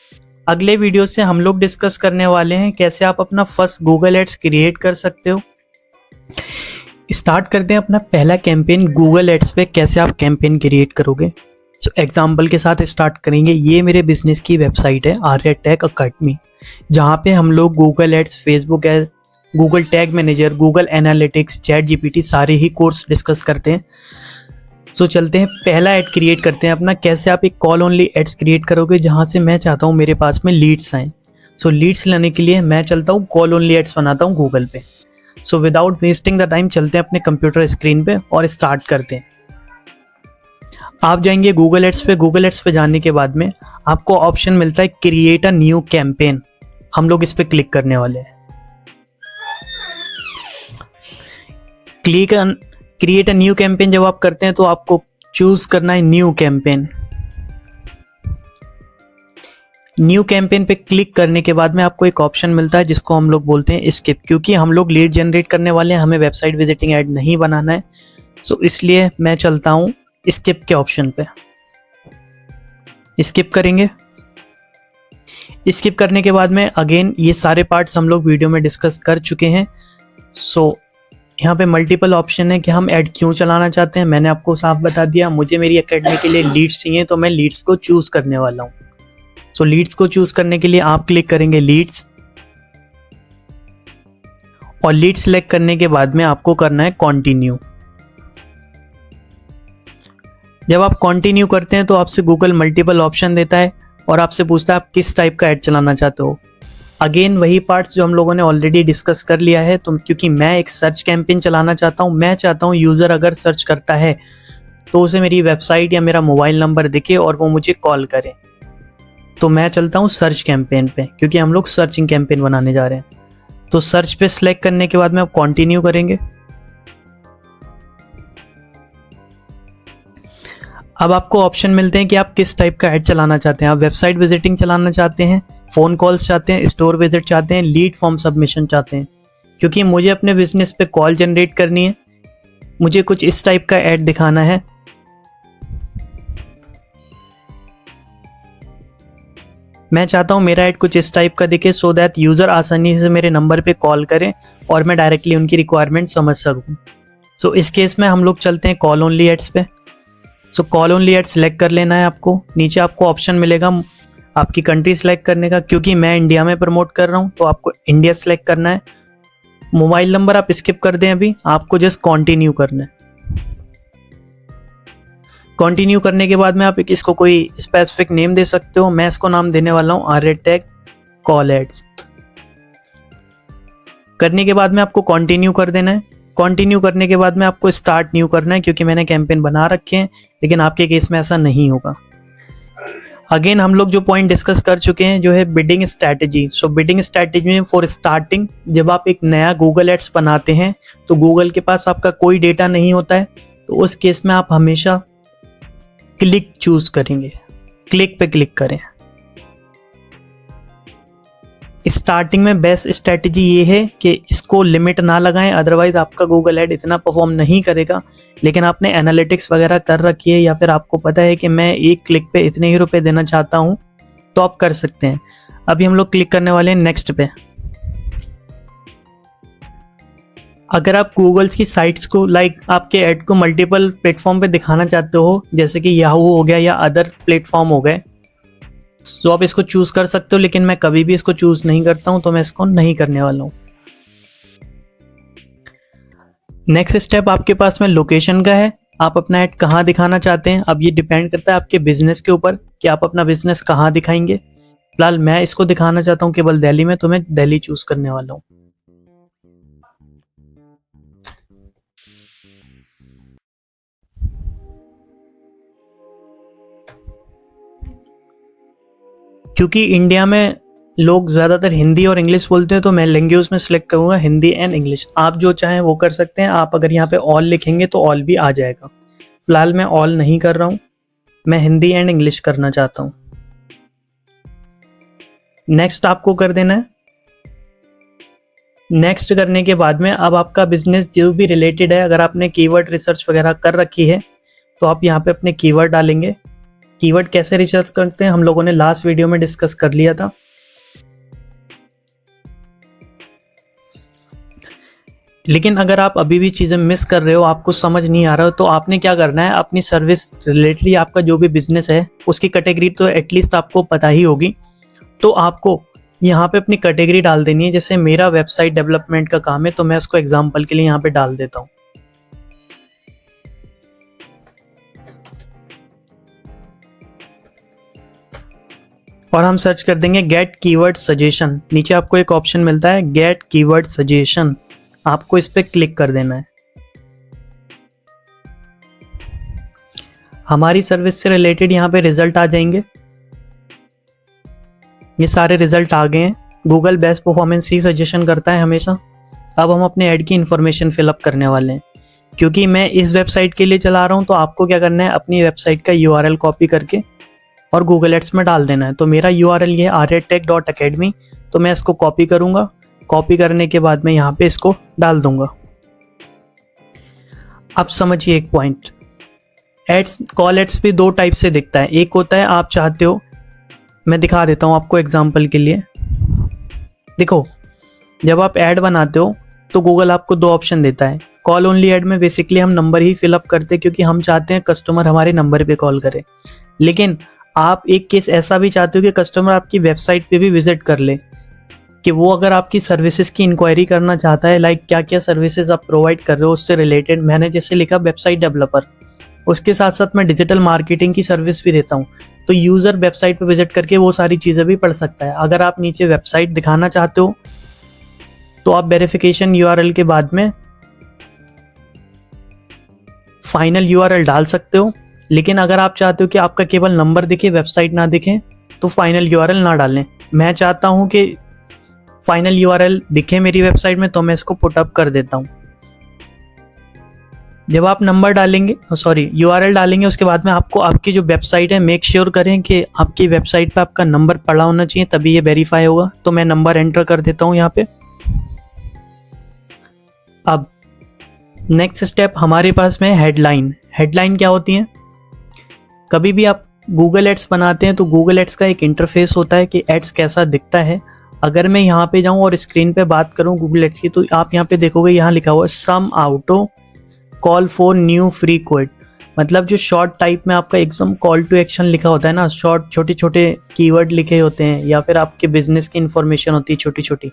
अगले वीडियो से हम लोग डिस्कस करने वाले हैं कैसे आप अपना फर्स्ट गूगल एड्स क्रिएट कर सकते हो। स्टार्ट करते हैं अपना पहला कैंपेन गूगल एड्स पे, कैसे आप कैंपेन क्रिएट करोगे। सो एग्जांपल के साथ स्टार्ट करेंगे। ये मेरे बिजनेस की वेबसाइट है आर्या टेक अकेडमी, जहाँ पे हम लोग Google ads, Facebook ad, Google tag manager, Google analytics, chat GPT सारे ही कोर्स डिस्कस करते हैं। सो चलते हैं पहला ऐड क्रिएट करते हैं अपना। कैसे आप एक कॉल ओनली एड्स क्रिएट करोगे, जहाँ से मैं चाहता हूँ मेरे पास में लीड्स आएँ। सो लीड्स लाने के लिए मैं चलता हूँ कॉल ओनली एड्स बनाता हूँ गूगल पे। So without wasting the time चलते हैं अपने कंप्यूटर स्क्रीन पे और स्टार्ट करते हैं। आप जाएंगे गूगल एड्स पे। गूगल एड्स पे जाने के बाद में आपको ऑप्शन मिलता है क्रिएट अ न्यू कैंपेन। हम लोग इस पे क्लिक करने वाले हैं। क्रिएट अ न्यू कैंपेन जब आप करते हैं तो आपको चूज करना है न्यू कैंपेन। न्यू कैंपेन पे क्लिक करने के बाद में आपको एक ऑप्शन मिलता है जिसको हम लोग बोलते हैं स्किप। क्योंकि हम लोग लीड जनरेट करने वाले हैं, हमें वेबसाइट विजिटिंग ऐड नहीं बनाना है। सो इसलिए मैं चलता हूँ स्किप के ऑप्शन पे। स्किप करेंगे। स्किप करने के बाद में अगेन ये सारे पार्ट्स हम लोग वीडियो में डिस्कस कर चुके हैं। सो यहाँ पे मल्टीपल ऑप्शन है कि हम ऐड क्यों चलाना चाहते हैं। मैंने आपको साफ बता दिया, मुझे मेरी एकेडमी के लिए लीड्स चाहिए तो मैं लीड्स को चूज करने वाला हूँ। सो लीड्स को चूज करने के लिए आप क्लिक करेंगे लीड्स और लीड सेलेक्ट करने के बाद में आपको करना है कंटिन्यू। जब आप कंटिन्यू करते हैं तो आपसे गूगल मल्टीपल ऑप्शन देता है और आपसे पूछता है आप किस टाइप का ऐड चलाना चाहते हो। अगेन वही पार्ट्स जो हम लोगों ने ऑलरेडी डिस्कस कर लिया है। तो क्योंकि मैं एक सर्च कैंपेन चलाना चाहता हूँ, मैं चाहता हूँ यूज़र अगर सर्च करता है तो उसे मेरी वेबसाइट या मेरा मोबाइल नंबर दिखे और वो मुझे कॉल करे। तो मैं चलता हूँ सर्च कैंपेन पे, क्योंकि हम लोग सर्चिंग कैंपेन बनाने जा रहे हैं। तो सर्च पे सिलेक्ट करने के बाद में आप कंटिन्यू करेंगे। अब आपको ऑप्शन मिलते हैं कि आप किस टाइप का ऐड चलाना चाहते हैं। आप वेबसाइट विजिटिंग चलाना चाहते हैं, फ़ोन कॉल्स चाहते हैं, स्टोर विजिट चाहते हैं, लीड फॉर्म सबमिशन चाहते हैं। क्योंकि मुझे अपने बिजनेस पे कॉल जनरेट करनी है, मुझे कुछ इस टाइप का ऐड दिखाना है। मैं चाहता हूँ मेरा ऐड कुछ इस टाइप का दिखे सो दैट यूज़र आसानी से मेरे नंबर पे कॉल करें और मैं डायरेक्टली उनकी रिक्वायरमेंट समझ सकूँ। सो इस केस में हम लोग चलते हैं कॉल ओनली एड्स पे। सो कॉल ओनली एड सेलेक्ट कर लेना है आपको। नीचे आपको ऑप्शन मिलेगा आपकी कंट्री सेलेक्ट करने का। क्योंकि मैं इंडिया में प्रमोट कर रहा हूँ तो आपको इंडिया सेलेक्ट करना है। मोबाइल नंबर आप स्किप कर दें, अभी आपको जस्ट कंटिन्यू करना है। कंटिन्यू करने के बाद में आप इसको कोई स्पेसिफिक नेम दे सकते हो। मैं इसको नाम देने वाला हूँ आर्या टेक कॉल एड्स। करने के बाद में आपको कंटिन्यू कर देना है। कंटिन्यू करने के बाद में आपको स्टार्ट न्यू करना है, क्योंकि मैंने कैंपेन बना रखे हैं, लेकिन आपके केस में ऐसा नहीं होगा। अगेन हम लोग जो पॉइंट डिस्कस कर चुके हैं जो है बिडिंग स्ट्रैटेजी। सो बिडिंग स्ट्रैटेजी में फॉर स्टार्टिंग, जब आप एक नया गूगल एड्स बनाते हैं तो गूगल के पास आपका कोई डेटा नहीं होता है, तो उस केस में आप हमेशा क्लिक चूज करेंगे, क्लिक पे क्लिक करें। स्टार्टिंग में बेस्ट स्ट्रैटेजी ये है कि इसको लिमिट ना लगाएं, अदरवाइज आपका गूगल ऐड इतना परफॉर्म नहीं करेगा। लेकिन आपने एनालिटिक्स वगैरह कर रखी है या फिर आपको पता है कि मैं एक क्लिक पे इतने ही रुपए देना चाहता हूं, तो आप कर सकते हैं। अभी हम लोग क्लिक करने वाले हैं नेक्स्ट पे। अगर आप गूगल्स की साइट्स को आपके ऐड को मल्टीपल प्लेटफॉर्म पे दिखाना चाहते हो, जैसे कि याहू हो गया या अदर प्लेटफॉर्म हो गए, तो आप इसको चूज कर सकते हो, लेकिन मैं कभी भी इसको चूज नहीं करता हूं, तो मैं इसको नहीं करने वाला हूं। नेक्स्ट स्टेप आपके पास में लोकेशन का है। आप अपना ऐड कहां दिखाना चाहते हैं, अब ये डिपेंड करता है आपके बिजनेस के ऊपर कि आप अपना बिजनेस कहां दिखाएंगे। फिलहाल मैं इसको दिखाना चाहता हूं केवल दिल्ली में, तो मैं दिल्ली चूज करने वाला हूं। क्योंकि इंडिया में लोग ज़्यादातर हिंदी और इंग्लिश बोलते हैं, तो मैं लैंग्वेज में सिलेक्ट करूंगा हिंदी एंड इंग्लिश। आप जो चाहें वो कर सकते हैं। आप अगर यहाँ पे ऑल लिखेंगे तो ऑल भी आ जाएगा। फिलहाल मैं ऑल नहीं कर रहा हूँ, मैं हिंदी एंड इंग्लिश करना चाहता हूँ। नेक्स्ट आपको कर देना है। नेक्स्ट करने के बाद में अब आपका बिजनेस जो भी रिलेटेड है, अगर आपने कीवर्ड रिसर्च वगैरह कर रखी है तो आप यहाँ पे अपने कीवर्ड डालेंगे। कीवर्ड कैसे रिसर्च करते हैं हम लोगों ने लास्ट वीडियो में डिस्कस कर लिया था। लेकिन अगर आप अभी भी चीज़ें मिस कर रहे हो, आपको समझ नहीं आ रहा हो, तो आपने क्या करना है, अपनी सर्विस रिलेटेड आपका जो भी बिजनेस है उसकी कैटेगरी तो एटलीस्ट आपको पता ही होगी। तो आपको यहाँ पे अपनी कैटेगरी डाल देनी है। जैसे मेरा वेबसाइट डेवलपमेंट का काम है, तो मैं इसको एग्जाम्पल के लिए यहाँ पे डाल देता हूँ। और हम सर्च कर देंगे गेट कीवर्ड सजेशन। नीचे आपको एक ऑप्शन मिलता है गेट कीवर्ड सजेशन, आपको इस पर क्लिक कर देना है। हमारी सर्विस से रिलेटेड यहाँ पे रिजल्ट आ जाएंगे। ये सारे रिजल्ट आ गए हैं। गूगल बेस्ट परफॉर्मेंस ही सजेशन करता है हमेशा। अब हम अपने ऐड की इंफॉर्मेशन फिलअप करने वाले हैं। क्योंकि मैं इस वेबसाइट के लिए चला रहा हूँ, तो आपको क्या करना है, अपनी वेबसाइट का URL कॉपी करके और गूगल एड्स में डाल देना है। तो मेरा URL ये है aryatech.academy, तो मैं इसको कॉपी करूंगा। कॉपी करने के बाद मैं यहाँ पे इसको डाल दूंगा। अब समझिए एक पॉइंट, एड्स, कॉल एड्स भी दो टाइप से दिखता है। एक होता है आप चाहते हो, मैं दिखा देता हूँ आपको एग्जाम्पल के लिए। देखो, जब आप ऐड बनाते हो तो गूगल आपको दो ऑप्शन देता है। कॉल ओनली ऐड में बेसिकली हम नंबर ही फिलअप करते हैं, क्योंकि हम चाहते हैं कस्टमर हमारे नंबर पे कॉल करे। लेकिन आप एक केस ऐसा भी चाहते हो कि कस्टमर आपकी वेबसाइट पे भी विजिट कर ले, कि वो अगर आपकी सर्विसेज की इंक्वायरी करना चाहता है, लाइक क्या क्या सर्विसेज आप प्रोवाइड कर रहे हो उससे रिलेटेड। मैंने जैसे लिखा वेबसाइट डेवलपर, उसके साथ साथ मैं डिजिटल मार्केटिंग की सर्विस भी देता हूँ। तो यूज़र वेबसाइट पे विजिट करके वो सारी चीज़ें भी पढ़ सकता है। अगर आप नीचे वेबसाइट दिखाना चाहते हो तो आप वेरिफिकेशन URL के बाद में फाइनल URL डाल सकते हो। लेकिन अगर आप चाहते हो कि आपका केवल नंबर दिखे, वेबसाइट ना दिखे, तो फाइनल URL ना डालें। मैं चाहता हूं कि फाइनल URL दिखे मेरी वेबसाइट में, तो मैं इसको पुट अप कर देता हूं। जब आप नंबर डालेंगे, URL डालेंगे, उसके बाद में आपको आपकी जो वेबसाइट है मेक श्योर करें कि आपकी वेबसाइट पे आपका नंबर पड़ा होना चाहिए, तभी ये वेरीफाई होगा। तो मैं नंबर एंटर कर देता हूं यहाँ पे। अब नेक्स्ट स्टेप हमारे पास में हेडलाइन। हेडलाइन क्या होती है? कभी भी आप गूगल एड्स बनाते हैं तो गूगल एड्स का एक इंटरफेस होता है कि एड्स कैसा दिखता है। अगर मैं यहाँ पे जाऊँ और स्क्रीन पे बात करूँ गूगल एड्स की, तो आप यहाँ पे देखोगे यहाँ लिखा हुआ है some auto call for new free code. मतलब जो शॉर्ट टाइप में आपका एकदम कॉल टू एक्शन लिखा होता है ना, शॉर्ट छोटे छोटे कीवर्ड लिखे होते हैं, या फिर आपके बिजनेस की इंफॉर्मेशन होती है छोटी छोटी,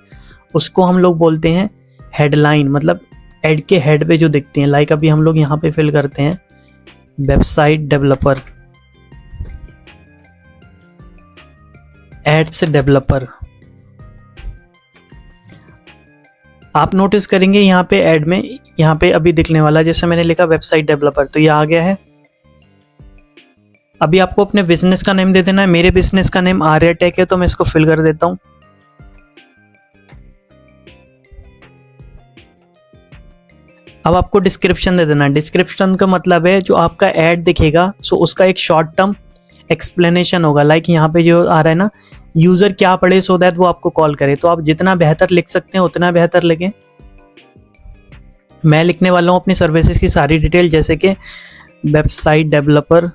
उसको हम लोग बोलते हैं हेडलाइन। मतलब एड के हेड पे जो दिखती हैं। लाइक अभी हम लोग यहाँ पे फिल करते हैं वेबसाइट डेवलपर, एड्स डेवलपर। आप नोटिस करेंगे यहाँ पे ऐड में यहाँ पे अभी दिखने वाला, जैसे मैंने लिखा वेबसाइट डेवलपर, तो ये आ गया है। अभी आपको अपने बिजनेस का नेम दे देना है। मेरे बिजनेस का नेम आर्या टेक है, तो मैं इसको फिल कर देता हूँ। अब आपको डिस्क्रिप्शन दे देना है। डिस्क्रिप्शन का मतलब है जो आपका ऐड दिखेगा सो उसका एक शॉर्ट टर्म एक्सप्लेनेशन होगा। लाइक यहाँ पे जो आ रहा है ना, यूजर क्या पढ़े सो दैट वो आपको कॉल करे। तो आप जितना बेहतर लिख सकते हैं उतना बेहतर लिखें। मैं लिखने वाला हूँ अपनी सर्विसेज की सारी डिटेल, जैसे कि website developer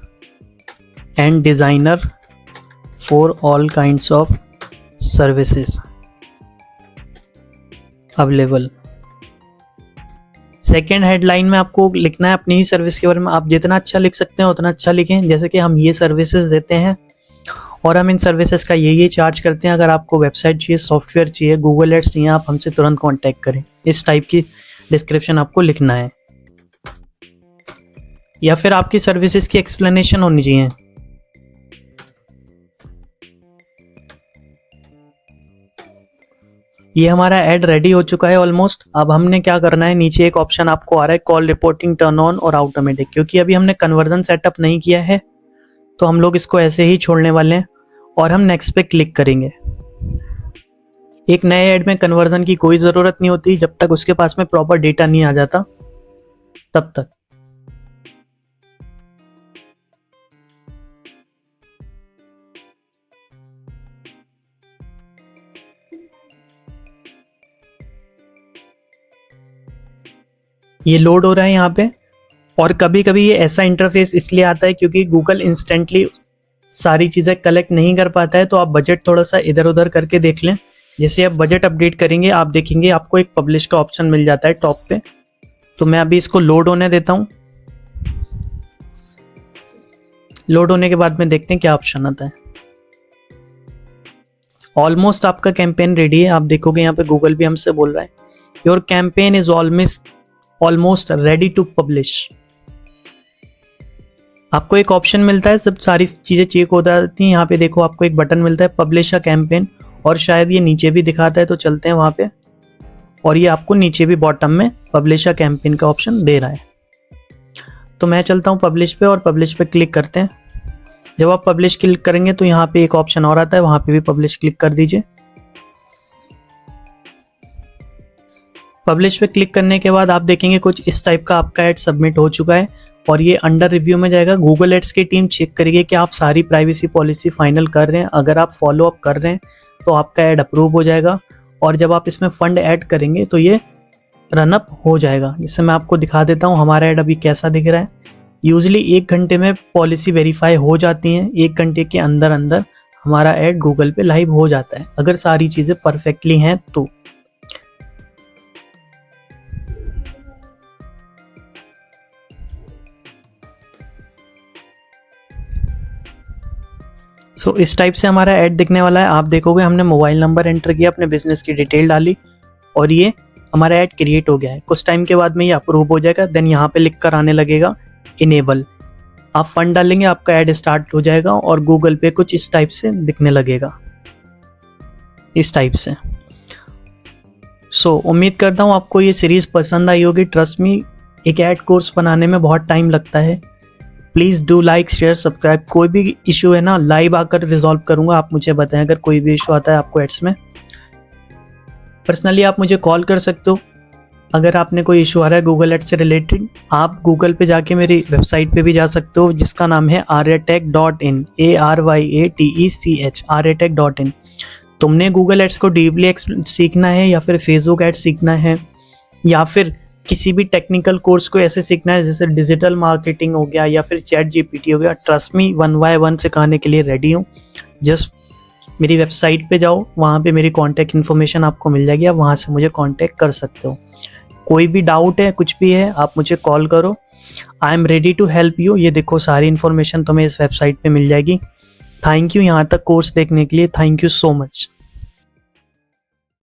and designer for all kinds of services available. Second headline में आपको लिखना है अपनी ही सर्विस के बारे में। आप जितना अच्छा लिख सकते हैं उतना अच्छा लिखें। जैसे कि हम ये सर्विसेज देते हैं और हम इन सर्विसेज का ये चार्ज करते हैं। अगर आपको वेबसाइट चाहिए, सॉफ्टवेयर चाहिए, गूगल एड्स चाहिए, आप हमसे तुरंत कांटेक्ट करें। इस टाइप की डिस्क्रिप्शन आपको लिखना है, या फिर आपकी सर्विसेज की एक्सप्लेनेशन होनी चाहिए। ये हमारा ऐड रेडी हो चुका है ऑलमोस्ट। अब हमने क्या करना है, नीचे एक ऑप्शन आपको आ रहा है कॉल रिपोर्टिंग टर्न ऑन और ऑटोमेटिक। क्योंकि अभी हमने कन्वर्जन सेटअप नहीं किया है तो हम लोग इसको ऐसे ही छोड़ने वाले हैं और हम नेक्स्ट पे क्लिक करेंगे। एक नए ऐड में कन्वर्जन की कोई ज़रूरत नहीं होती जब तक उसके पास में प्रॉपर डेटा नहीं आ जाता, तब तक। ये लोड हो रहा है यहाँ पे। और कभी कभी ये ऐसा इंटरफेस इसलिए आता है क्योंकि गूगल इंस्टेंटली सारी चीज़ें कलेक्ट नहीं कर पाता है। तो आप बजट थोड़ा सा इधर उधर करके देख लें। जैसे आप बजट अपडेट करेंगे आप देखेंगे आपको एक पब्लिश का ऑप्शन मिल जाता है टॉप पे। तो मैं अभी इसको लोड होने देता हूँ। लोड होने के बाद में देखते हैं क्या ऑप्शन आता है। ऑलमोस्ट आपका कैंपेन रेडी है। आप देखोगे यहाँ पे गूगल भी हमसे बोल रहा है your campaign is almost ready to publish. आपको एक ऑप्शन मिलता है, सब सारी चीज़ें चेक हो जाती हैं। यहाँ पे देखो आपको एक बटन मिलता है पब्लिश अ कैंपेन, और शायद ये नीचे भी दिखाता है, तो चलते हैं वहाँ पे। और ये आपको नीचे भी बॉटम में पब्लिश अ कैंपेन का ऑप्शन दे रहा है। तो मैं चलता हूँ पब्लिश पे और पब्लिश पे क्लिक करते हैं। जब आप पब्लिश क्लिक करेंगे तो यहाँ पे एक ऑप्शन और आता है, वहाँ पे भी पब्लिश क्लिक कर दीजिए। पब्लिश पे क्लिक करने के बाद आप देखेंगे कुछ इस टाइप का आपका ऐड सबमिट हो चुका है और ये अंडर रिव्यू में जाएगा। गूगल एड्स की टीम चेक करेगी कि आप सारी प्राइवेसी पॉलिसी फाइनल कर रहे हैं। अगर आप फॉलो अप कर रहे हैं तो आपका ऐड अप्रूव हो जाएगा। और जब आप इसमें फंड ऐड करेंगे तो ये रनअप हो जाएगा। जिससे मैं आपको दिखा देता हूँ हमारा ऐड अभी कैसा दिख रहा है। यूजली 1 घंटे में पॉलिसी वेरीफाई हो जाती हैं। 1 घंटे के अंदर अंदर हमारा ऐड गूगल पे लाइव हो जाता है, अगर सारी चीज़ें परफेक्टली हैं तो। सो इस टाइप से हमारा ऐड दिखने वाला है। आप देखोगे हमने मोबाइल नंबर एंटर किया, अपने बिजनेस की डिटेल डाली और ये हमारा ऐड क्रिएट हो गया है। कुछ टाइम के बाद में ये अप्रूव हो जाएगा। देन यहाँ पे लिख कर आने लगेगा इनेबल। आप फंड डालेंगे, आपका ऐड स्टार्ट हो जाएगा और गूगल पे कुछ इस टाइप से दिखने लगेगा, इस टाइप से। सो उम्मीद करता हूँ आपको ये सीरीज पसंद आई होगी। ट्रस्ट मी, एक ऐड कोर्स बनाने में बहुत टाइम लगता है। Please do like, share, subscribe. कोई भी इशू है ना, लाइव आकर रिजॉल्व करूंगा। आप मुझे बताएं अगर कोई भी इशू आता है आपको एड्स में। पर्सनली आप मुझे कॉल कर सकते हो अगर आपने कोई इशू आ रहा है गूगल एड्स से रिलेटेड। आप गूगल पे जाके मेरी वेबसाइट पे भी जा सकते हो जिसका नाम है aryatech.in, ARYATECH, aryatech.in। तुमने गूगल एड्स को डीपली सीखना है या फिर फेसबुक एड्स सीखना है या फिर किसी भी टेक्निकल कोर्स को ऐसे सीखना है जैसे डिजिटल मार्केटिंग हो गया या फिर चैट जीपीटी हो गया, ट्रस्ट मी 1 by 1 सिखाने के लिए रेडी हूँ। जस्ट मेरी वेबसाइट पे जाओ, वहाँ पे मेरी कॉन्टैक्ट इन्फॉर्मेशन आपको मिल जाएगी। आप वहाँ से मुझे कॉन्टैक्ट कर सकते हो। कोई भी डाउट है, कुछ भी है, आप मुझे कॉल करो। I am ready to help you. ये देखो सारी इन्फॉर्मेशन तुम्हें इस वेबसाइट पे मिल जाएगी। थैंक यू यहाँ तक कोर्स देखने के लिए। Thank you so much.